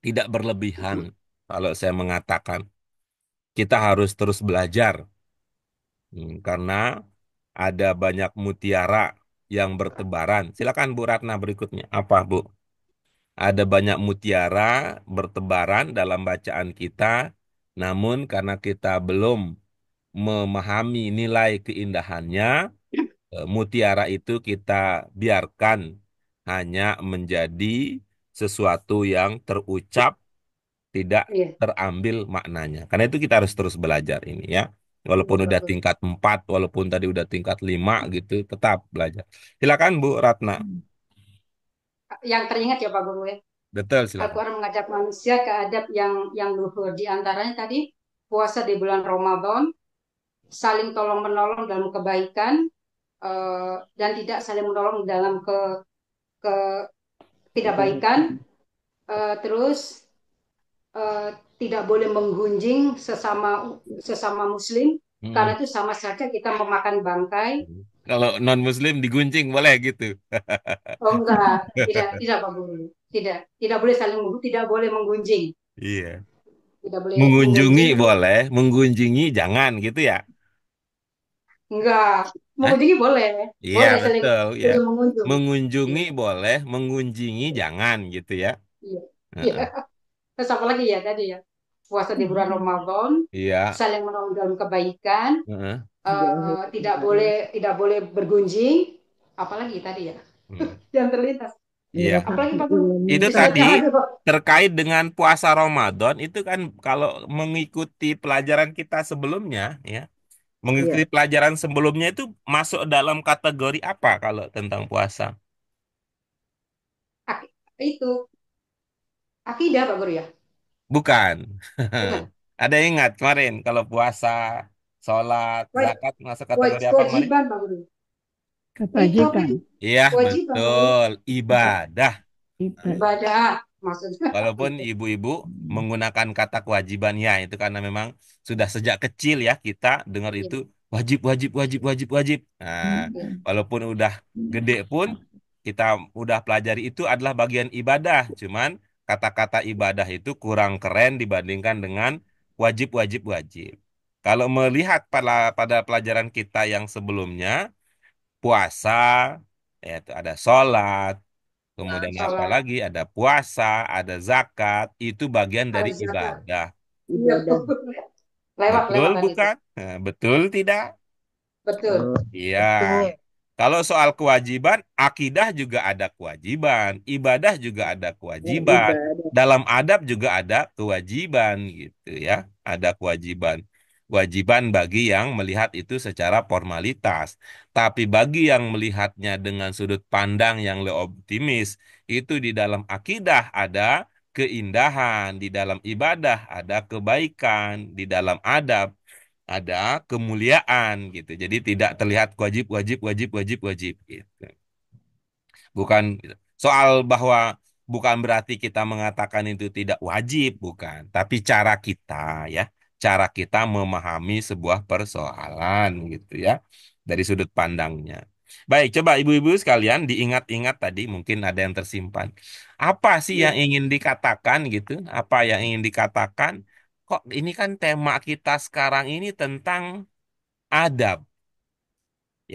tidak berlebihan kalau saya mengatakan kita harus terus belajar. Karena ada banyak mutiara yang bertebaran. Silakan Bu Ratna berikutnya. Apa, Bu? Ada banyak mutiara bertebaran dalam bacaan kita, namun karena kita belum memahami nilai keindahannya, mutiara itu kita biarkan hanya menjadi sesuatu yang terucap, tidak Iya, terambil maknanya. Karena itu kita harus terus belajar ini ya. iya Walaupun Pak udah Guru. tingkat 4, walaupun tadi udah tingkat 5 gitu, tetap belajar. Silakan Bu Ratna. Yang teringat ya Pak Guru ya. Betul, silakan. Al-Quran mengajak manusia ke adab yang luhur. Di antaranya tadi puasa di bulan Ramadan, saling tolong menolong dalam kebaikan, dan tidak saling menolong dalam ke tidak baikan. Terus eh, tidak boleh menggunjing sesama sesama Muslim karena Mm-mm. itu sama saja kita memakan bangkai. Kalau non-Muslim diguncing boleh gitu. Oh enggak, tidak Pak Guru, tidak boleh tidak boleh menggunjing, Iya. tidak boleh Mengunjungi menggunjing. Terus boleh, menggunjingi jangan gitu ya. enggak, Hah? mengunjungi boleh, Iya, boleh saling betul ya. saling mengunjung. Mengunjungi Iya, boleh, mengunjingi jangan gitu ya. iya, iya. Heeh. Terus apa lagi ya tadi ya? Puasa di bulan Ramadan, Iya. saling menolong dalam kebaikan, Heeh. Jauhi tidak boleh bergunjing, apalagi tadi ya? Hmm. Yang terlintas. Iya. Apalagi Pak Guru? Itu tadi Ingatnya aja Pak. terkait dengan puasa Ramadan itu kan kalau mengikuti pelajaran kita sebelumnya ya, mengikuti Iya, pelajaran sebelumnya itu masuk dalam kategori apa kalau tentang puasa? Itu akidah Pak Guru ya? Bukan. Bukan. Ada yang ingat kemarin kalau puasa, sholat, Waj- zakat masuk kategori apa kemarin? Kewajiban Pak Guru. Itu apa Kewajiban, itu? Iya, Kewajiban Pak Guru. betul. Ibadah. ibadah. Ibadah maksudnya. Walaupun ibu-ibu menggunakan kata kewajiban ya, itu karena memang sudah sejak kecil ya kita dengar Iya, itu wajib, wajib, wajib, wajib, wajib. Nah, iya, walaupun udah gede pun kita udah pelajari itu adalah bagian ibadah. Cuman kata-kata ibadah itu kurang keren dibandingkan dengan wajib, wajib, wajib. Kalau melihat pada pelajaran kita yang sebelumnya, puasa, ya, itu ada sholat, kemudian apa sholat, lagi? Ada puasa, ada zakat, itu bagian dari ada zakat. ibadah. Iya, ibadah. lewat Betul tadi itu. bukan? Nah, betul tidak? Betul. Oh, Iya. Betul. Kalau soal kewajiban, akidah juga ada kewajiban, ibadah juga ada yang kewajiban, ibadah. dalam adab juga ada kewajiban gitu ya, ada kewajiban. Kewajiban bagi yang melihat itu secara formalitas, tapi bagi yang melihatnya dengan sudut pandang yang lebih optimis, itu di dalam akidah ada keindahan, di dalam ibadah ada kebaikan, di dalam adab ada kemuliaan gitu. Jadi tidak terlihat wajib, wajib, wajib, wajib, wajib gitu. Bukan soal bahwa bukan berarti kita mengatakan itu tidak wajib, bukan. Tapi cara kita ya, cara kita memahami sebuah persoalan gitu ya, dari sudut pandangnya. Baik, coba ibu-ibu sekalian diingat-ingat tadi mungkin ada yang tersimpan. Apa sih yang Iya, ingin dikatakan gitu? Apa yang ingin dikatakan? Kok ini kan tema kita sekarang ini tentang adab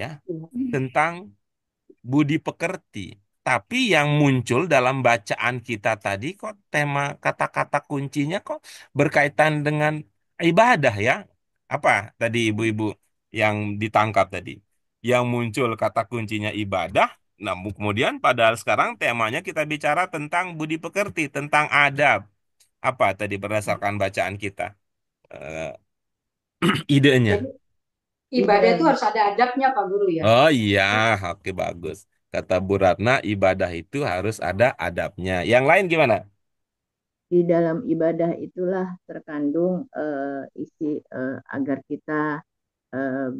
ya, iya. tentang budi pekerti. Tapi yang muncul dalam bacaan kita tadi kok tema kata-kata kuncinya kok berkaitan dengan ibadah ya. Apa tadi ibu-ibu yang ditangkap tadi? Yang muncul kata kuncinya ibadah. Namun kemudian padahal sekarang temanya kita bicara tentang budi pekerti, tentang adab. Apa tadi berdasarkan bacaan kita? Eh, idenya. Jadi ibadah itu Ibadah harus ada adabnya Pak Guru ya. Oh iya, oke bagus. Kata Bu Ratna, ibadah itu harus ada adabnya. Yang lain gimana? di dalam ibadah itulah terkandung isi agar kita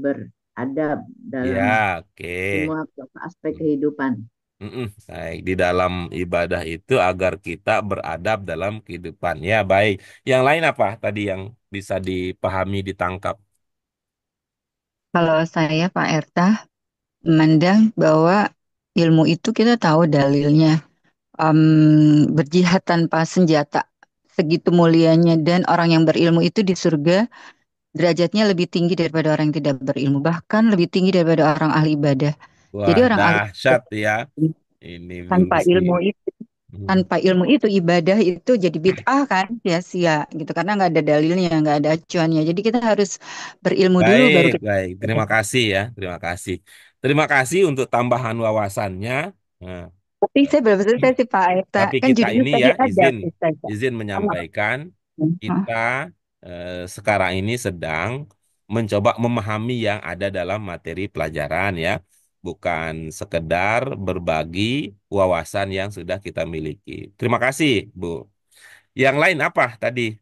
beradab dalam Ya, oke. semua aspek kehidupan. Mm-mm. Baik, di dalam ibadah itu agar kita beradab dalam kehidupan. Ya, baik. Yang lain apa tadi yang bisa dipahami, ditangkap? Kalau saya Pak Erta memandang bahwa ilmu itu kita tahu dalilnya. Berjihad tanpa senjata segitu mulianya dan orang yang berilmu itu di surga derajatnya lebih tinggi daripada orang yang tidak berilmu, bahkan lebih tinggi daripada orang ahli ibadah. Jadi Wah, orang ahli dahsyat ya. Ini tanpa mesti. ilmu itu Hmm. tanpa ilmu itu ibadah itu jadi bid'ah kan, sia-sia gitu karena nggak ada dalilnya, nggak ada acuannya. Jadi kita harus berilmu dulu baru Baik, kita. baik. Terima kasih ya. Terima kasih. Terima kasih untuk tambahan wawasannya. Nah, Tapi saya belum selesai sih Pak Aita. tapi Kan kita judulnya ini tadi ya ada izin Ustaz. izin menyampaikan Hah? kita sekarang ini sedang mencoba memahami yang ada dalam materi pelajaran ya, bukan sekedar berbagi wawasan yang sudah kita miliki. Terima kasih, Bu. Yang lain apa tadi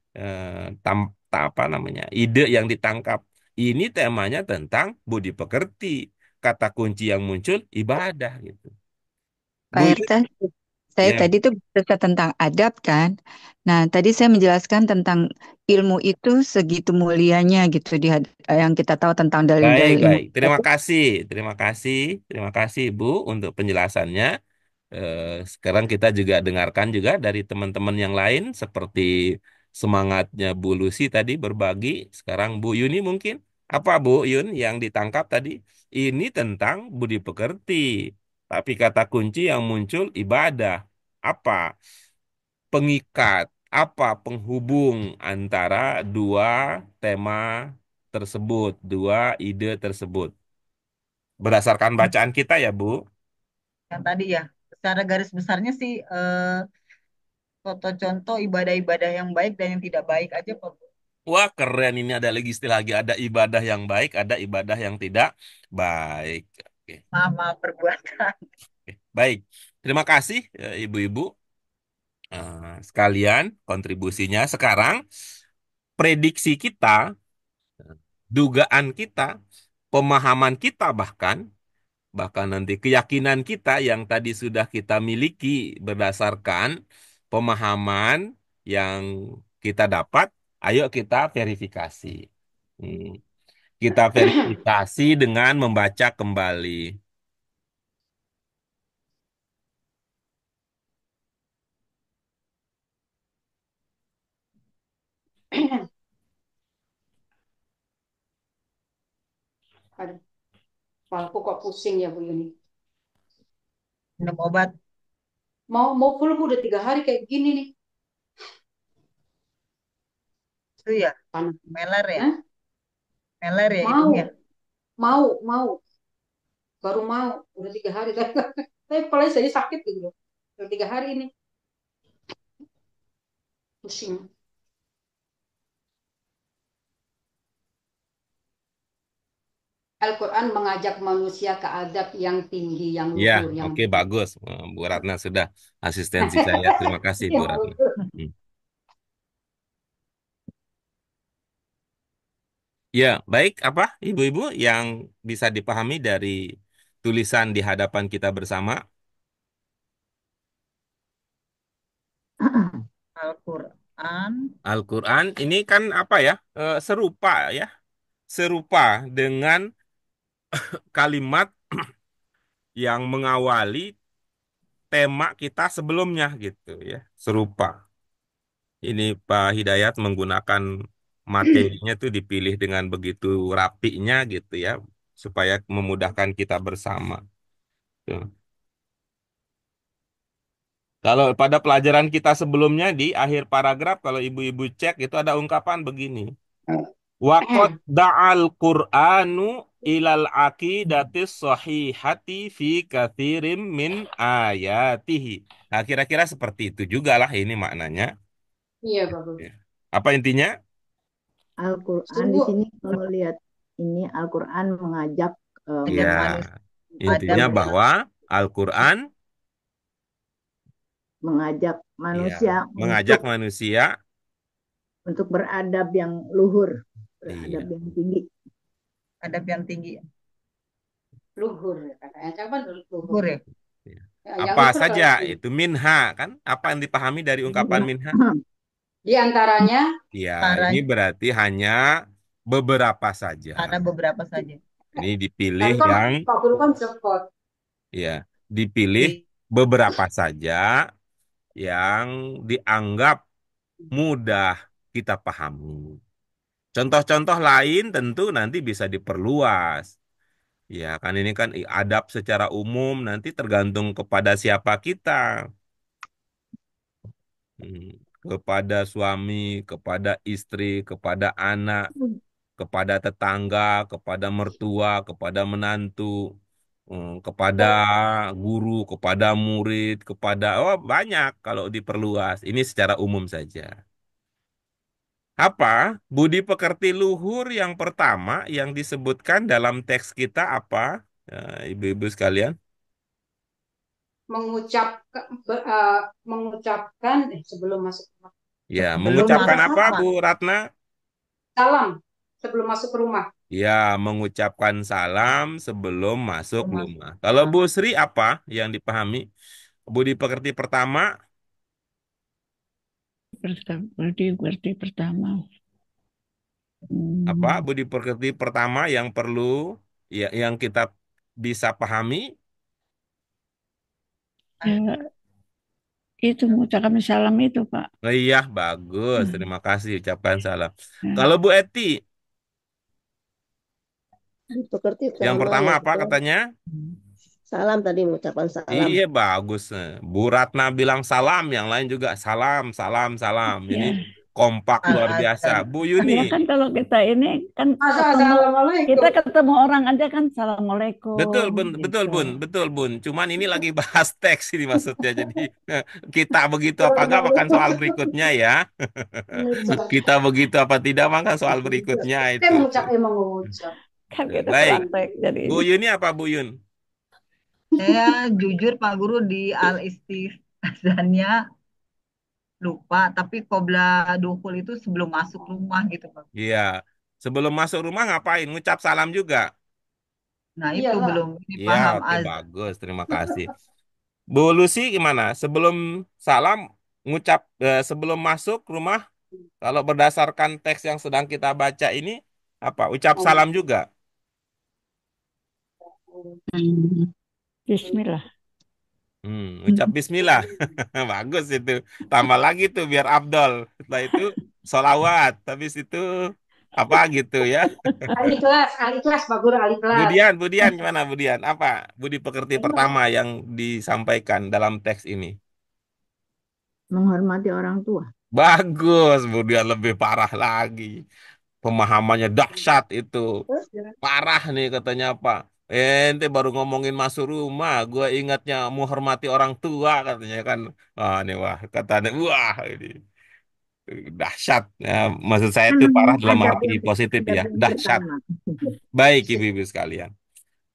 apa namanya ide yang ditangkap? Ini temanya tentang budi pekerti. Kata kunci yang muncul ibadah gitu. Pak Bu Yud, Irta, saya ya. tadi tuh bercerita tentang adab kan. Nah, tadi saya menjelaskan tentang ilmu itu segitu mulianya gitu yang kita tahu tentang Baik, dalil-dalil ilmu. baik. Terima kasih. Terima kasih. Terima kasih, Bu, untuk penjelasannya. Sekarang kita juga dengarkan juga dari teman-teman yang lain seperti semangatnya Bu Lucy tadi berbagi. Sekarang Bu Yuni mungkin. Apa Bu Yun yang ditangkap tadi? Ini tentang budi pekerti. Tapi kata kunci yang muncul ibadah. Apa pengikat? Apa penghubung antara dua tema tersebut, dua ide tersebut? Berdasarkan bacaan kita ya, Bu. Yang tadi ya, secara garis besarnya sih foto contoh ibadah-ibadah yang baik dan yang tidak baik aja Pak. Wah, keren ini ada lagi istilah lagi. Ada ibadah yang baik, ada ibadah yang tidak baik. Oke, Maaf perbuatan. oke. Baik. Terima kasih ibu-ibu sekalian kontribusinya. Sekarang prediksi kita, dugaan kita, pemahaman kita bahkan nanti keyakinan kita yang tadi sudah kita miliki berdasarkan pemahaman yang kita dapat, ayo kita verifikasi. Hmm. Kita verifikasi dengan membaca kembali. Aduh, kepalaku kok pusing ya Bu Yuni. Minum obat Mau flu Bu, udah 3 hari kayak gini nih. itu ya, Panas. meler ya, Hah? meler ya Mau, hidungnya. mau. Baru mau. Udah 3 hari. Tapi kepalanya jadi sakit gitu loh. Udah 3 hari ini. Pusing. Al-Quran mengajak manusia ke adab yang tinggi, yang Ya, luhur, yang oke bagus. Bu Ratna sudah asistensi saya. Terima kasih Bu yang Ratna. luhur. Hmm. Ya, baik apa ibu-ibu yang bisa dipahami dari tulisan di hadapan kita bersama? Al-Quran Al-Quran ini kan apa ya? Serupa ya, serupa dengan kalimat yang mengawali tema kita sebelumnya gitu ya, serupa. Ini Pak Hidayat menggunakan materinya tuh dipilih dengan begitu rapinya gitu ya, supaya memudahkan kita bersama. Tuh. Kalau pada pelajaran kita sebelumnya di akhir paragraf, kalau ibu-ibu cek itu ada ungkapan begini. Waqad da'al Qur'anu ilal aqidatis sahihati fi katsirim min ayatihi. Nah, kira-kira seperti itu juga lah ini maknanya. Iya, bagus. Ya. Apa intinya? Al-Quran di Sungguh sini kalau lihat ini Al-Quran mengajak ajak Ya, manusia adab intinya dalam bahwa Al-Quran mengajak ya manusia mengajak manusia. untuk beradab yang luhur, beradab Iya. yang tinggi. adab yang tinggi. luhur katanya. Coba luhur. Luhur ya. Iya. Yang Apa itu saja kelihatan. itu minha kan? Apa yang dipahami dari ungkapan minha? Di antaranya Ya, ini Caranya berarti hanya beberapa saja. ada beberapa saja. Ini dipilih tadi kan yang Pak Guru kan cepot. ya, dipilih Di beberapa saja yang dianggap mudah kita pahami. Contoh-contoh lain tentu nanti bisa diperluas. Ya, kan ini kan adab secara umum nanti tergantung kepada siapa kita. Hmm, kepada suami, kepada istri, kepada anak, kepada tetangga, kepada mertua, kepada menantu, kepada guru, kepada murid, kepada oh banyak kalau diperluas. Ini secara umum saja. Apa budi pekerti luhur yang pertama yang disebutkan dalam teks kita apa? Ibu-ibu sekalian? Mengucapkan sebelum masuk Ya, sebelum mengucapkan masuk apa apa? Bu rumah. Ratna? Salam sebelum masuk ke rumah. Ya, mengucapkan salam sebelum masuk Rumah. rumah. Kalau Bu Sri apa yang dipahami? Budi pekerti pertama Berarti pertama. apa? Hmm, Budi pekerti pertama yang perlu ya yang kita bisa pahami. ya, itu mengucapkan salam itu, Pak. Oh iya, bagus. Hmm, Terima kasih ucapkan salam. ya. Kalau Bu Eti, Dipekerti yang sama pertama yang apa kedua katanya? salam tadi mengucapkan salam. Iya, bagus. Bu Ratna bilang salam, yang lain juga salam, salam, salam. Ini Ya, kompak Al luar biasa. azan. Bu Yuni. ya kan kalau kita ini kan kita Assalamualaikum. ketemu orang aja kan Betul, assalamualaikum Bun, betul, gitu. Bun, betul, Bun. Cuman ini lagi bahas teks ini maksudnya. Jadi kita begitu apa enggak makan soal berikutnya ya. Kita begitu apa tidak makan soal berikutnya itu. Emang mengucap. Kan kita Baik. praktek jadi Bu ini. Yuni apa Bu Yun? Saya jujur Pak Guru di al istizannya lupa, tapi qobla dukhul itu sebelum masuk rumah gitu Pak. Iya. Sebelum masuk rumah ngapain? Ngucap salam juga. Nah itu Iyalah. belum ini Iya, paham oke azan. bagus. Terima kasih. Bu Lucy gimana? Sebelum salam ngucap sebelum masuk rumah kalau berdasarkan teks yang sedang kita baca ini apa? Ucap salam juga. Hmm, Bismillah. Ucap bismillah. Bagus itu. Tambah lagi tuh biar Abdol. Setelah itu sholawat. Habis itu apa gitu ya. Al-Ikhlas, Pak Guru, Al-Ikhlas. Budian gimana Budian? Apa budi pekerti pertama yang disampaikan dalam teks ini? Menghormati orang tua. Bagus, Budian lebih parah lagi. Pemahamannya dahsyat itu. Parah nih katanya apa? Ente baru ngomongin masuk rumah, gue ingatnya menghormati orang tua katanya kan. Wah, ini wah katanya wah ini dahsyat. Ya, maksud saya itu parah dalam Adab arti yang positif adab ya, yang dahsyat. pertama. Baik ibu-ibu sekalian.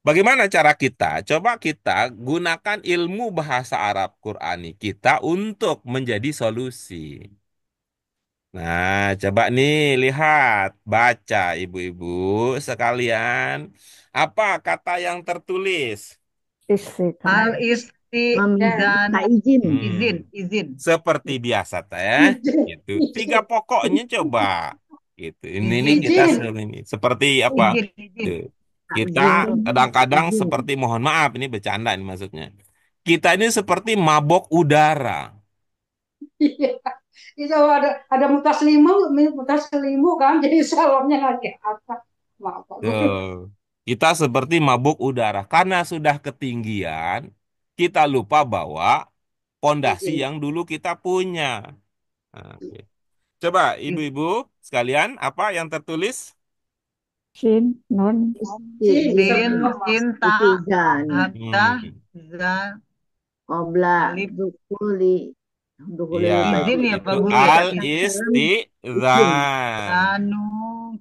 Bagaimana cara kita? Coba kita gunakan ilmu bahasa Arab Qurani kita untuk menjadi solusi. Nah, coba nih lihat, baca ibu-ibu sekalian. Apa kata yang tertulis? Istiqamah. Al istizan Meminta izin. izin izin Seperti biasa teh, gitu. Tiga pokoknya coba, gitu. Ini izin kita Izin. ini seperti apa? izin. Tuh. Kita Izin. kadang-kadang Izin. seperti mohon maaf, ini bercanda ini maksudnya. Kita ini seperti mabok udara. Iya. Itu ada mutaslimu kan, jadi salamnya lagi apa? Maaf, Pak Guru. Tuh. Kita seperti mabuk udara karena sudah ketinggian, kita lupa bawa pondasi Izin. yang dulu kita punya. Nah, oke. Coba ibu-ibu sekalian, apa yang tertulis? Sin, nun, Sin Sebelum masuk. cinta Istizan. hamzah Hmm, za Qobla alif dukuli. Dukuli ya, izin ya itu Pak Guru ya al salam izin. istizan. istizanu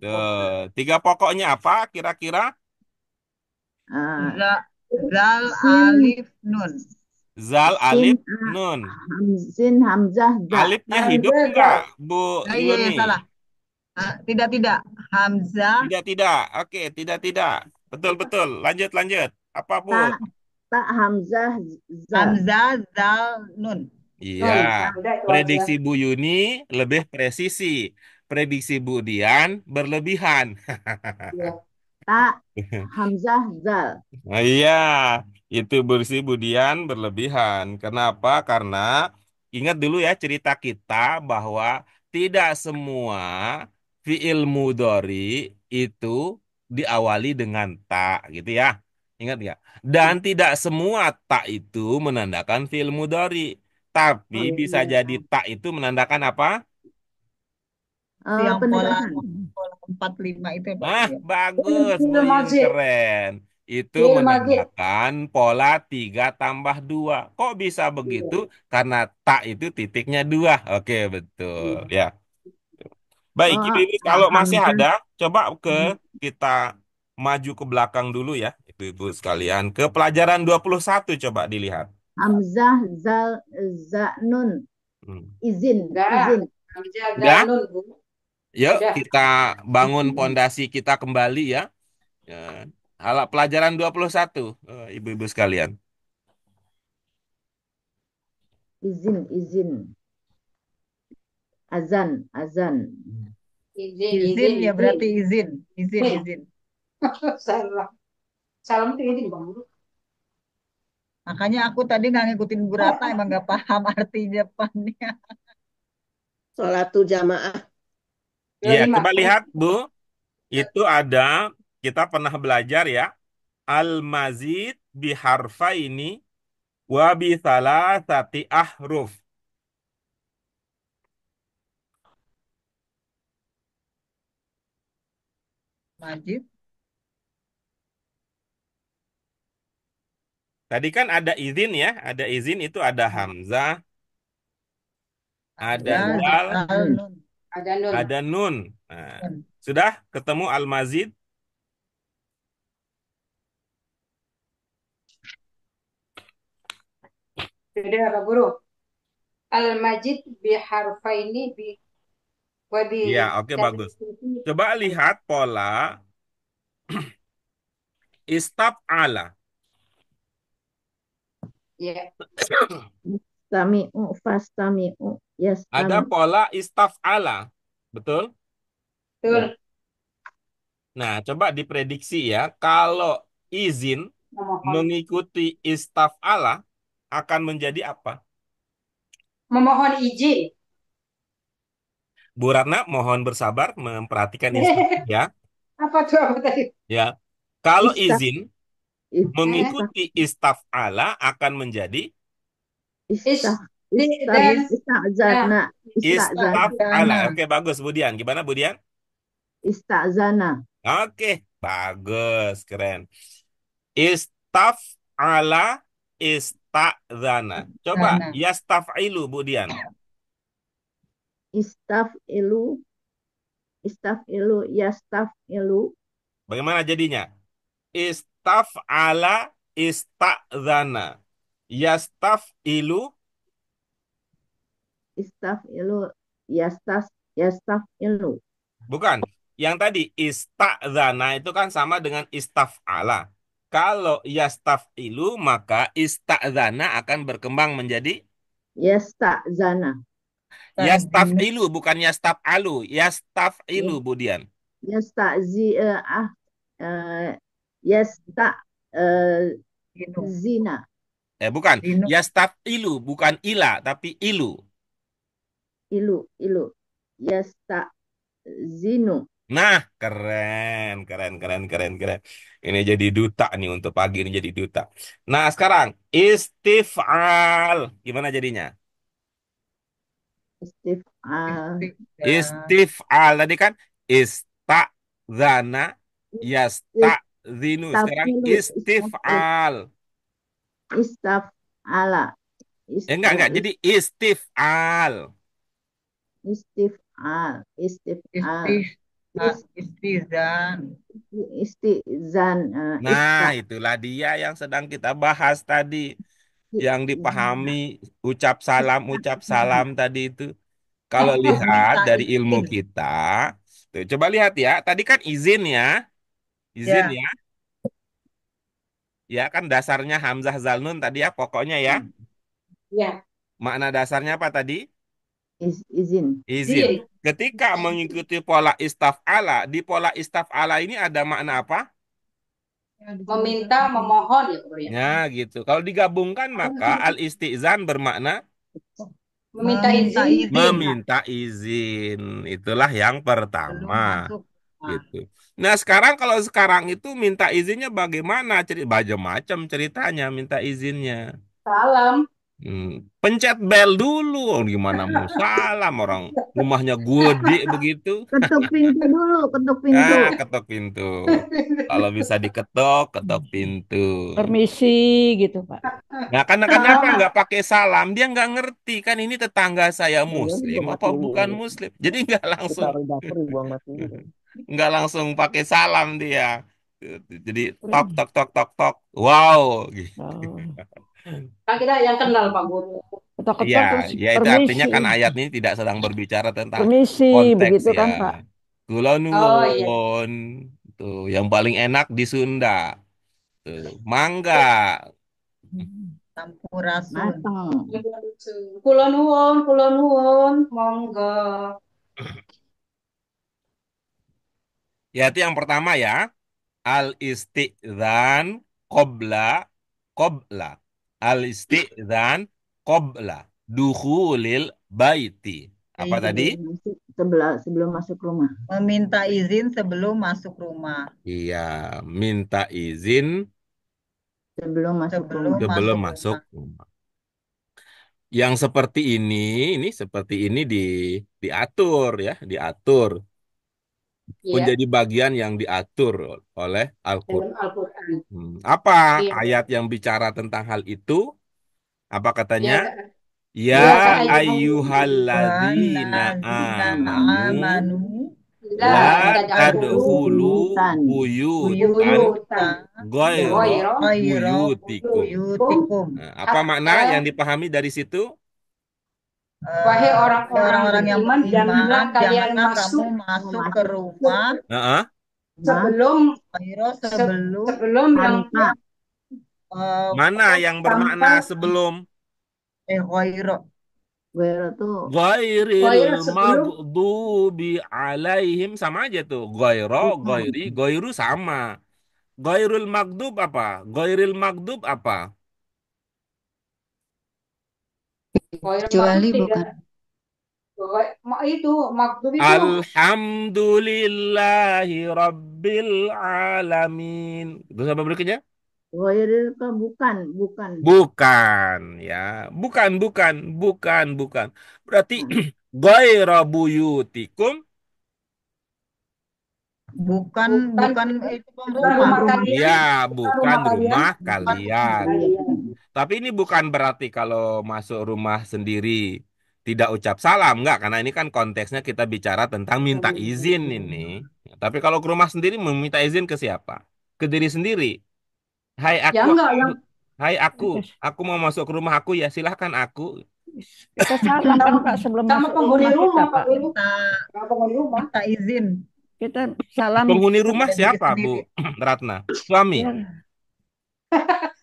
Tuh, tiga pokoknya apa kira-kira? Ah, za zal sin alif nun Zal, sin alif, nun. sin hamzah za. Alifnya hidup enggak, Hamzah. Bu iya Yuni? salah. Tidak hamzah Tidak, tidak. Oke, tidak, tidak. Betul, betul. Lanjut, lanjut. Apa, Bu? Ta Tak hamzah za. Hamzah, zal, nun. Iya, Udah itu aja. prediksi Bu Yuni lebih presisi. Prediksi Bu Dian berlebihan. Iya. Tak hamzah zal. Nah, iya, itu bersih Budian berlebihan. Kenapa? Karena ingat dulu ya cerita kita bahwa tidak semua fiil mudhari itu diawali dengan tak, gitu ya. Ingat nggak? Dan tidak semua tak itu menandakan fiil mudhari. Tapi Oh bisa iya. jadi tak itu menandakan apa? Yang pola Penegasan. 45 itu ya, Pak. Ah, Ya. bagus, Bu Fi'il Yun, madhi. keren. Itu Fi'il madhi. menandakan pola 3 tambah 2. Kok bisa begitu? Iya. Karena tak itu titiknya 2. Oke, betul. Ya. Baik, Oh, Ibu-ibu, kalau masih hamzah. ada, coba kita maju ke belakang dulu ya, Ibu-ibu sekalian. Ke pelajaran 21 coba dilihat. Hamzah zal za nun. Hmm. Izin. Udah. Izin. Hamzah dan Udah? nun, Bu. Yuk, Udah. kita bangun pondasi kita kembali ya. Ya. Pelajaran 21, Ibu-ibu sekalian. Izin. Izin. Azan. Azan. Izin, Izin izin, ya izin. berarti izin. Izin, Izin. izin. Salah. Salam itu izin, Bang. Makanya aku tadi nggak ngikutin Bu Ratna, emang nggak paham arti depannya. Sholatul jamaah. Iya, 25. coba lihat Bu, itu ada kita pernah belajar ya, al-mazid biharfaini wa bi thalathati ahruf. Majid, Tadi kan ada izin ya, ada izin itu ada hamzah, ada Hamzah, zal, zal, nun. Ada nun. ada nun. Nah, Nun. sudah ketemu al-mazid? Sudah, Pak Guru. Al-Majid biharfaini bi wabi Iya, oke bagus. Coba lihat pola istaf'ala. ya, Stami'u. Fastami'u. Ada Yastami. pola istaf'ala. Betul? Ya. betul. Nah, coba diprediksi ya, kalau izin Memohon. mengikuti istaf'ala akan menjadi apa? Memohon izin. Bu Ratna, mohon bersabar memperhatikan instruksi ya. Apa tadi? Ya, kalau Istaf. izin Istaf. mengikuti istaf'ala akan menjadi Istaf. Istab. Dan Istazana. Istazana. istaf'ala. Dana. Oke, bagus, Budian. Gimana, Budian? Istazana. Oke, bagus, keren. Istaf'ala, ista'zana. Coba, Dana. yastaf'ilu, Budian. Istafilu. Istafilu. Yastafilu. Bagaimana jadinya? Istaf'ala, ista'zana. Yastaf'ilu, Istafilu. Yastafilu. bukan. Yang tadi, ista'zana itu kan sama dengan istaf'ala. Kalau yastaf'ilu, maka ista'zana akan berkembang menjadi Yastazana. Tazinu. yastaf'ilu, bukan yastaf'alu. Yastaf'ilu, Budian. Yastazi. Eh, Yasta. Zinu. Zina. Bukan. Zinu. Yastaf'ilu, bukan ila, tapi ilu. Ilu. Ilu. Yasta. Zinu. Nah, keren, keren, keren, keren, keren. Ini jadi duta nih untuk pagi ini jadi duta. Nah, sekarang istif'al. Gimana jadinya? Istifal. Istifda. Istif'al tadi kan ista'zana yasta'zinu. Sekarang Istafilu. Istafil. istif'al. Istafala. Enggak. Jadi istif'al. Istifal. Istifal. Istizan. Istizan. Nah, itulah dia yang sedang kita bahas tadi. Yang dipahami ucap salam tadi itu. Kalau lihat Minta dari ilmu izin. kita, tuh, coba lihat ya. Tadi kan izin ya. Izin Ya. ya. Ya kan dasarnya Hamzah Zal Nun tadi ya pokoknya ya. Ya, Makna dasarnya apa tadi? Izin. Izin. izin. Ketika mengikuti pola istaf'ala, di pola istaf'ala ini ada makna apa? Meminta, memohon ya, Guru ya. Ya, gitu. Kalau digabungkan maka al-istizan bermakna Meminta Meminta izin. izin meminta izin. Itulah yang belum pertama, masuk rumah. gitu. Nah, sekarang kalau sekarang itu minta izinnya bagaimana? Macam ceritanya minta izinnya. Salam. Pencet bel dulu. Oh, gimana mau salam orang rumahnya gede begitu. Ketuk pintu dulu, ketuk pintu. Ketok pintu. Kalau bisa diketok, ketok pintu. Permisi gitu, Pak. Nah, karena kenapa Salam. nggak pakai salam? Dia nggak ngerti kan ini tetangga saya Ya udah Muslim dibuang apa matiin bukan dulu. Muslim. Jadi nggak langsung Ditaruh di dapur dibuang matiin dulu. nggak langsung pakai salam dia. Jadi tok Hmm. tok tok tok tok. Wow. Gitu. Oh. Kan kita yang kenal Pak Guru. Iya, Ketok-ketok terus ya itu artinya permisi. kan ayat ini tidak sedang berbicara tentang Permisi, konteks begitu ya. kan, Pak? Kula Oh iya. nuwun. Tuh, yang paling enak di Sunda. Tuh, mangga. Sampurasun. Mateng. Kula nuwun, monggo. Ya itu yang pertama ya. Al istidzan qabla qabla. Al istidzan qabla dukhulil baiti. Apa Iya. tadi? Sebelum masuk rumah. Meminta izin sebelum masuk rumah. Iya, minta izin Sebelum masuk Sebelum rumah. sebelum masuk masuk rumah. rumah. Yang seperti ini seperti ini diatur ya, diatur. Iya, Menjadi bagian yang diatur oleh dalam Al-Qur'an. Al-Qur'an. Apa Iya. ayat yang bicara tentang hal itu? Apa katanya? Ya, Ya ya ayyuhalladzina Walladzina amanu amanu la la la tadkhulu tadkhulu Buyutan. buyutan buyutan ghairu ghairu ghairu buyutikum. buyutikum. Apa makna hatta yang dipahami dari situ? wahai Orang-orang orang-orang yang beriman, janganlah beriman, kalian janganlah kamu masuk masuk ke rumah Heeh. sebelum ghairu sebelum sebelum yang Tanpa. Mana yang bermakna tanpa sebelum? ghairu Wero tuh Ghairil ghairu sebelum maghdubi alaihim sama aja tuh. Ghairo, bukan. ghairi, ghairu sama. Ghairul maghdub apa? Ghairil maghdub apa? ghairu Kecuali maghdub bukan. itu maghdub itu Alhamdulillahi Rabbil Alamin. Terus apa berikutnya? Wero itu bukan, bukan. Bukan, ya. Bukan. Berarti Nah, ghaira buyutikum, bukan bukan bukan itu bukan rumah. rumah kalian, ya bukan bukan rumah kalian, rumah bukan rumah kalian. kalian. Tapi ini bukan berarti kalau masuk rumah sendiri tidak ucap salam, enggak. Karena ini kan konteksnya kita bicara tentang minta izin ini. Tapi kalau ke rumah sendiri meminta izin ke siapa? Ke diri sendiri. Hai Ya aku, enggak yang hai Kita, aku mau masuk ke rumah aku ya silahkan aku. kita salam kan, sama Pak, sebelum sama masuk penghuni rumah kita, rumah Pak Pak. Guru, Minta sama penghuni rumah. minta izin Kita salam Penghuni rumah ke diri siapa, Bu sendiri. Ratna? Suami. ya.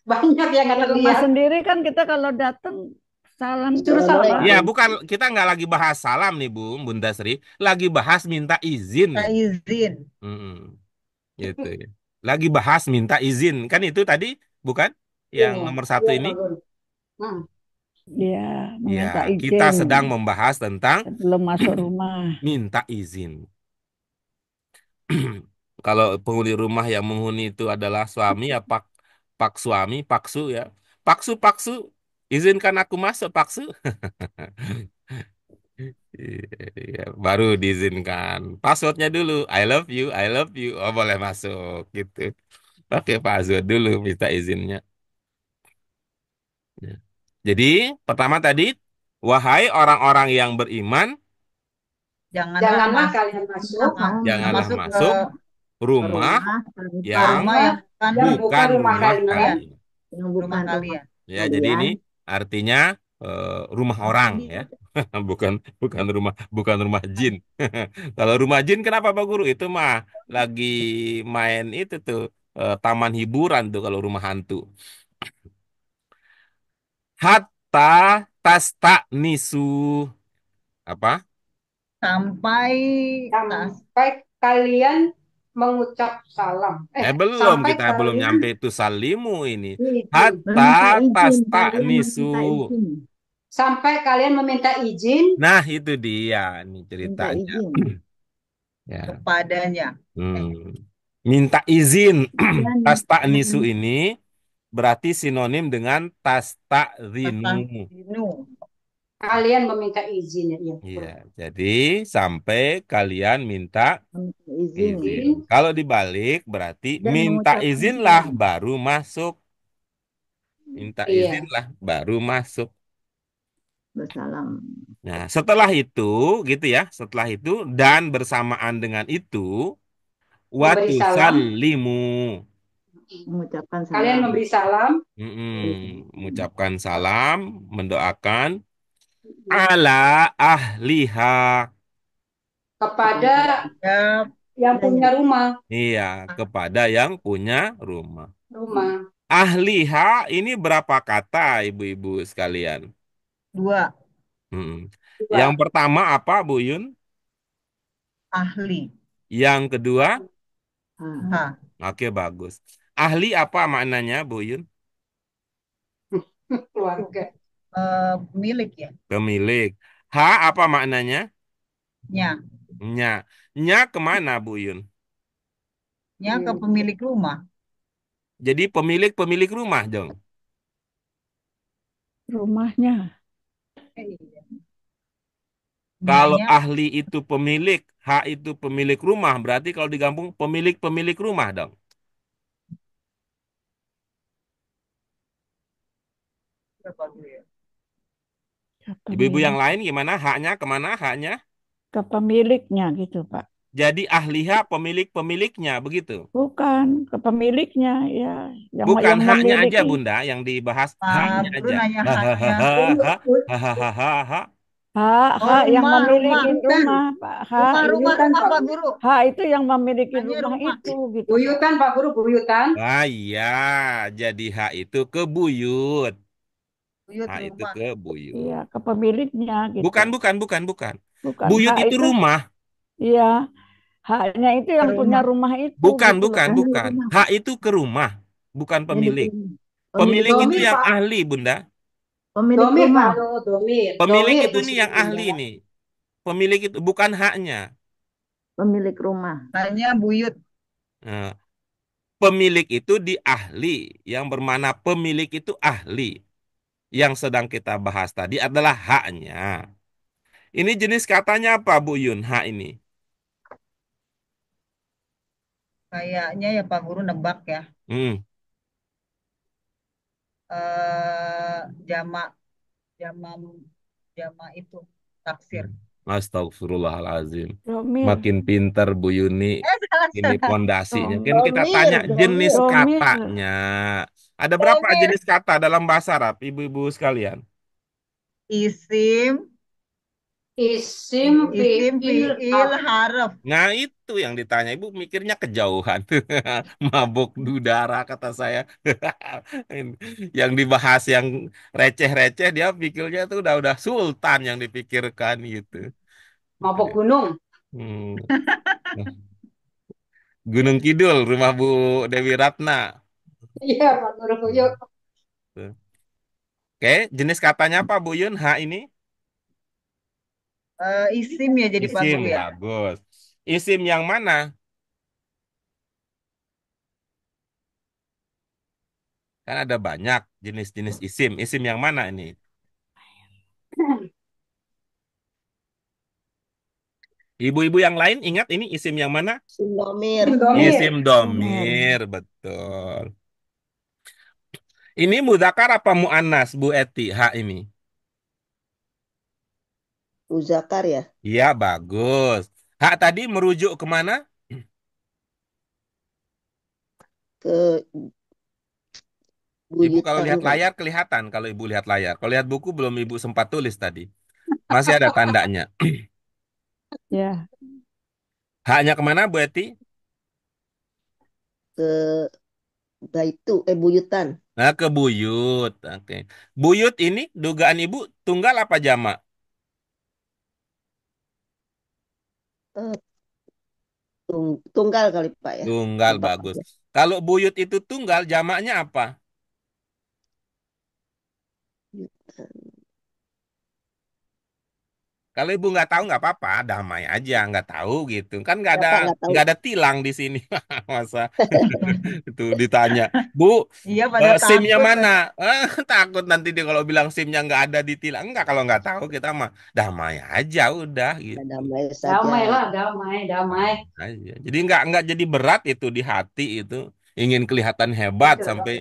Banyak yang nggak Rumah terlihat. sendiri kan kita kalau datang salam Suruh dulu, salam. Pak. Ya, bukan kita nggak lagi bahas salam nih, Bunda Sri. Lagi bahas minta izin Minta nih. izin. Mm-mm. Gitu ya. Lagi bahas minta izin. Kan itu tadi, bukan? Yang Iya, nomor satu iya ini. Pak Guru. Hmm. Dia Ya, meminta kita izin sedang membahas tentang sebelum masuk rumah. minta izin. Kalau penghuni rumah yang menghuni itu adalah suami ya pak suami, paksu ya. Paksu, izinkan aku masuk, paksu. Iya, baru diizinkan. Passwordnya dulu, I love you. Oh boleh masuk gitu. Pakai password dulu, minta izinnya. Ya. Jadi pertama tadi, wahai orang-orang yang beriman, Janganlah kalian masuk janganlah masuk ke masuk rumah yang rumah yang bukan yang bukan bukan rumah rumah kalian. kalian. yang rumah bukan rumah kalian. Ya, jadi ini kalian. artinya rumah orang ya. Bukan bukan rumah jin. Kalau rumah jin kenapa Pak Guru? Itu mah lagi main itu tuh taman hiburan tuh kalau rumah hantu. Hatta tasta nisu apa? Sampai tas Sampai kalian mengucap salam. Belum, Sampai kita belum kalian nyampe itu salimu ini. izin. Hatta Meminta izin, tasta kalian nisu. meminta izin. Sampai kalian meminta izin Nah, itu dia nih Minta ceritanya. izin. Ya. kepadanya. Hmm. Minta izin. Dan Tasta nisu ini berarti sinonim dengan tasta rinu. Tentang Dinu. kalian meminta izin ya. Iya, Iya, betul. jadi sampai kalian minta meminta izin izin. Kalau dibalik berarti dan minta mengucapkan izinlah salam. baru masuk. Minta Iya. izinlah baru masuk. Bersalam. Nah, setelah itu gitu ya, setelah itu dan bersamaan dengan itu Memberi watu salam. salimu. Mengucapkan Kalian salam. memberi salam Mengucapkan salam, mendoakan ala ahliha. kepada Ya, yang punya rumah. Iya, kepada yang punya rumah. Rumah. Ahliha ini berapa kata ibu-ibu sekalian? 2 Mm. Yang Dua. pertama apa Bu Yun? ahli. Yang kedua? Ah, Oke, bagus. Ahli apa maknanya Bu Yun? Keluarga. Milik ya. Pemilik. Ha apa maknanya? Nya. Nya. Nya kemana Bu Yun? Nya ke pemilik rumah. Jadi pemilik rumah dong. Rumahnya. Iya. Kalau Nyanya ahli itu pemilik, ha itu pemilik rumah, berarti kalau digabung pemilik rumah dong. berapa dulu ya? Ibu-ibu yang Pemilik. lain gimana? Haknya kemana? Haknya? Ke pemiliknya gitu, Pak. Jadi ahliha pemiliknya begitu. Bukan, ke pemiliknya ya. Bukan Yang haknya aja memiliki. Bunda yang dibahas, Pak haknya Guru aja. nanya haknya. Hahaha, hahaha. Hak Oh, yang rumah, rumah. memiliki Buyutan. rumah, Pak. Buyutan Rumah Pak Pak Guru. Guru. Hak itu yang memiliki Hanya rumah rumah. itu gitu, Pak. Buyutan Pak Guru, buyutan. Ah iya, jadi hak itu ke buyut. Buyut Hak itu rumah. ke buyut. Iya, ke pemiliknya gitu. Bukan. Bukan Buyut hak itu itu, rumah. iya, haknya itu Ke yang punya rumah. rumah itu Bukan, gitu loh. bukan, pemilik bukan. rumah, Hak Pak. itu ke rumah, bukan Milik pemilik. rumah. Pemilik Pemilik itu Domir yang rumah. Pak. ahli, Bunda. Pemilik Domir rumah. Pak. Domir. Pemilik Domir itu Bu nih Sri yang ahli Bunda. nih. Pemilik itu bukan haknya. Pemilik rumah. Hanya buyut. Nah, pemilik itu di ahli, yang bermana pemilik itu ahli. Yang sedang kita bahas tadi adalah haknya. Ini jenis katanya apa, Bu Yun? Hak ini. Kayaknya ya Pak Guru nebak ya. Hmm. Eh jama jama jama itu taksir. Astagfirullahalazim. Domir, Makin pintar Bu Yuni. Salah Ini salah. pondasinya. Kan kita Domir, tanya jenis domir. domir, katanya. Ada berapa Domir. jenis kata dalam bahasa Arab, ibu-ibu sekalian? Isim, Isim isim fi'il fiil harf. Nah, itu yang ditanya. Ibu mikirnya kejauhan. Mabuk dudara kata saya. Yang dibahas yang receh-receh dia pikirnya tuh udah sultan yang dipikirkan gitu. Gitu mabok ya. gunung. Hmm. Gunung Kidul, rumah Bu Dewi Ratna. Iya Pak Guru. Yuk. Hmm. Tuh. Oke, jenis katanya apa Bu Yun? H ini? Isim ya jadi Pak Isim, Guru ya. bagus. Isim yang mana? Kan ada banyak jenis-jenis isim. Isim yang mana ini? Ibu-ibu yang lain ingat ini isim yang mana? Sindomir. Isim domir. Isim domir. domir, betul. Ini mudzakkar apa muannas, Bu Eti? Hak ini. Muzakar ya. Iya, bagus. Hak tadi merujuk kemana? Ke Ibu kalau buyutan lihat kan. layar kelihatan kalau ibu lihat layar. Kalau lihat buku belum ibu sempat tulis tadi. Masih ada tandanya. Ya, Haknya kemana, Bu Eti? Ke Baitu, buyutan. Nah, ke buyut. Oke. Buyut ini dugaan ibu tunggal apa jamak? Eh, Tunggal kali Pak ya. Tunggal, Tebak bagus. aja. Kalau buyut itu tunggal, jamaknya apa? Buyutan. Kalau ibu nggak tahu nggak apa-apa, damai aja, nggak tahu gitu. Kan nggak Ya ada Pak, nggak tahu. nggak ada tilang di sini, masa itu ditanya, Bu, Iya pada SIM-nya takut. mana? Takut nanti dia kalau bilang SIM-nya nggak ada di tilang. Enggak, kalau nggak tahu kita mah damai aja udah Ya, gitu. damai saja. Damai lah, damai, damai. Aja. Jadi nggak jadi berat itu di hati itu. Ingin kelihatan hebat Betul. sampai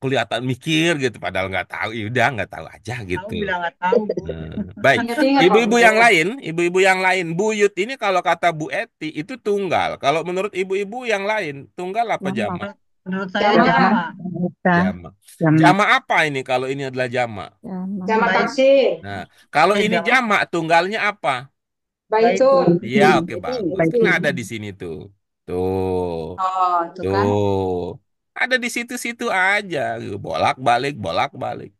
kelihatan mikir gitu, padahal nggak tahu. Ya udah nggak tahu aja Tahu gitu. bilang nggak tahu, Bu. Baik, Ingat-ingat Pak ibu-ibu Guru. yang lain, buyut ini kalau kata Bu Eti itu tunggal. Kalau menurut ibu-ibu yang lain, tunggal apa Jamak. jama? Menurut saya Jamak, Jamak. jama. Bisa. Jama. Jamak. Jama apa ini kalau ini adalah jama? jamak Baik, taksir, Nah, kalau ini jama. jama, tunggalnya apa? Baitun. baitun. Iya, oke bagus. Baik. Kan ada di sini tuh. Tuh, Oh, itu kan. tuh. Ada di situ-situ aja. Bolak-balik, bolak-balik.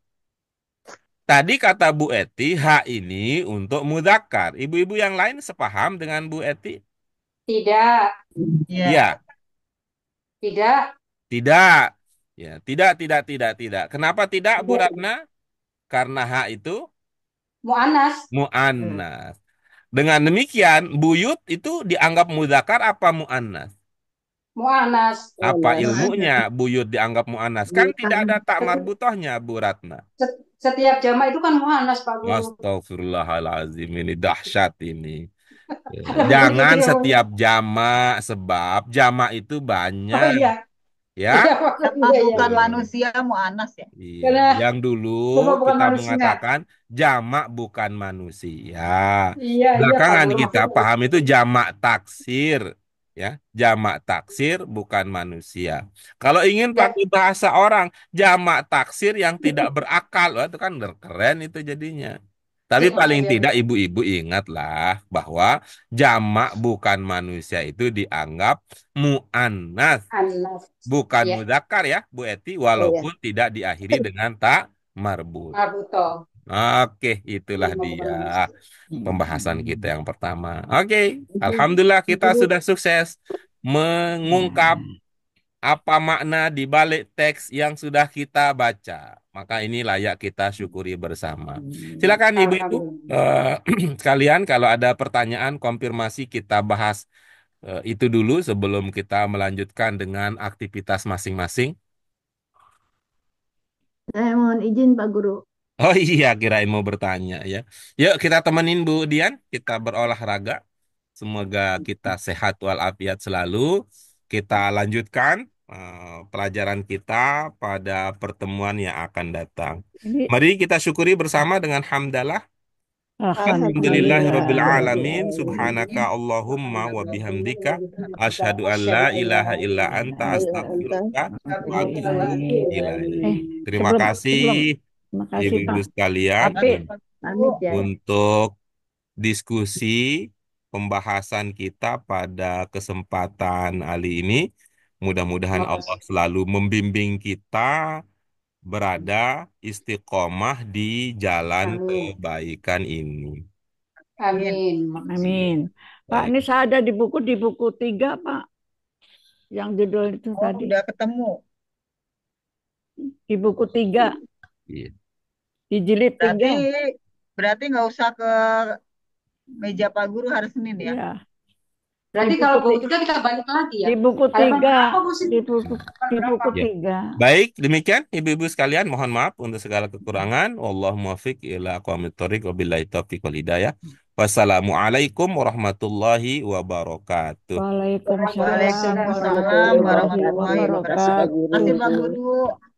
Tadi kata Bu Eti, H ini untuk mudzakkar. Ibu-ibu yang lain sepaham dengan Bu Eti? Tidak, Iya. Iya, tidak, tidak. Ya, tidak. Kenapa tidak, Bu tidak. Ratna? Karena H itu Mu'anas, mu'annas. Dengan demikian, buyut itu dianggap mudzakkar apa mu'annas? mu'anas. Apa Anas. ilmunya buyut dianggap mu'annas? Kan tidak ada tak marbutohnya, Bu Ratna. Setiap jamak itu kan mu'anas, Pak Guru. Astagfirullahalazim, ini dahsyat ini. Lah, begitu Jangan ya, Bu. setiap jamak, sebab jamak itu Oh banyak, iya, iya ya. Pak Guru. Apa Iya, iya, bukan iya. Eh, manusia Mu'anas ya? Iya, Karena yang dulu cuma bukan kita manusia. mengatakan jamak bukan manusia. Iya, iya Pak Belakangan Guru. kita Maksudnya paham itu. itu jamak taksir, ya. Jamak taksir bukan manusia. Kalau ingin Ya, pakai bahasa orang, jamak taksir yang tidak berakal, wah, itu kan keren itu jadinya. Tapi paling iya, tidak iya. ibu-ibu ingatlah bahwa jamak bukan manusia itu dianggap mu'annas, Anas. bukan Ya, mudzakkar ya, Bu Eti, Oh ya. walaupun tidak diakhiri dengan tak marbut. Marbuto. Oke, itulah Lima dia bukan manusia. pembahasan kita yang pertama. Oke, Itu Alhamdulillah kita guru. sudah sukses mengungkap apa makna di balik teks yang sudah kita baca. Maka ini layak kita syukuri bersama. Silakan ibu-ibu Alhamdulillah. sekalian, kalau ada pertanyaan konfirmasi kita bahas itu dulu sebelum kita melanjutkan dengan aktivitas masing-masing. Saya mohon izin Pak Guru. Oh iya, kirain mau bertanya ya. Yuk kita temenin Bu Dian, kita berolahraga. Semoga kita sehat walafiat selalu. Kita lanjutkan pelajaran kita pada pertemuan yang akan datang. Ini Mari kita syukuri bersama dengan hamdalah. Alhamdulillahirabbil alamin. Subhanaka Alhamdulillah. Allahumma wa bihamdika asyhadu an la ilaha illa anta astaghfiruka wa atubu ilaik. Terima sebelum kasih terima kasih ibu-ibu Pak. sekalian Tapi Pamit ya. untuk diskusi pembahasan kita pada kesempatan kali ini. Mudah-mudahan Allah Makasih. selalu membimbing kita berada istiqomah di jalan Amin. kebaikan ini. Amin. amin. Pak, Baik. ini saya ada di buku 3 Pak, yang judul itu Oh, tadi. udah ketemu. Di buku 3, Iya. di jilid Berarti 3. berarti nggak usah ke meja Pak Guru hari Senin ya? Iya. Berarti Di kalau buku buku 3 kita balik lagi ya. Di buku Halaman 3, berapa Bu sih? di buku Halaman berapa? 3. Baik, demikian ibu-ibu sekalian, mohon maaf untuk segala kekurangan. Wallahu muwaffiq ila aqwamit thoriq wabillahi taufiq wal hidayah. Wassalamualaikum warahmatullahi wabarakatuh. Waalaikumsalam Waalaikumsalam warahmatullahi warahmatullahi wabarakatuh. wabarakatuh. Terima kasih Pak Guru.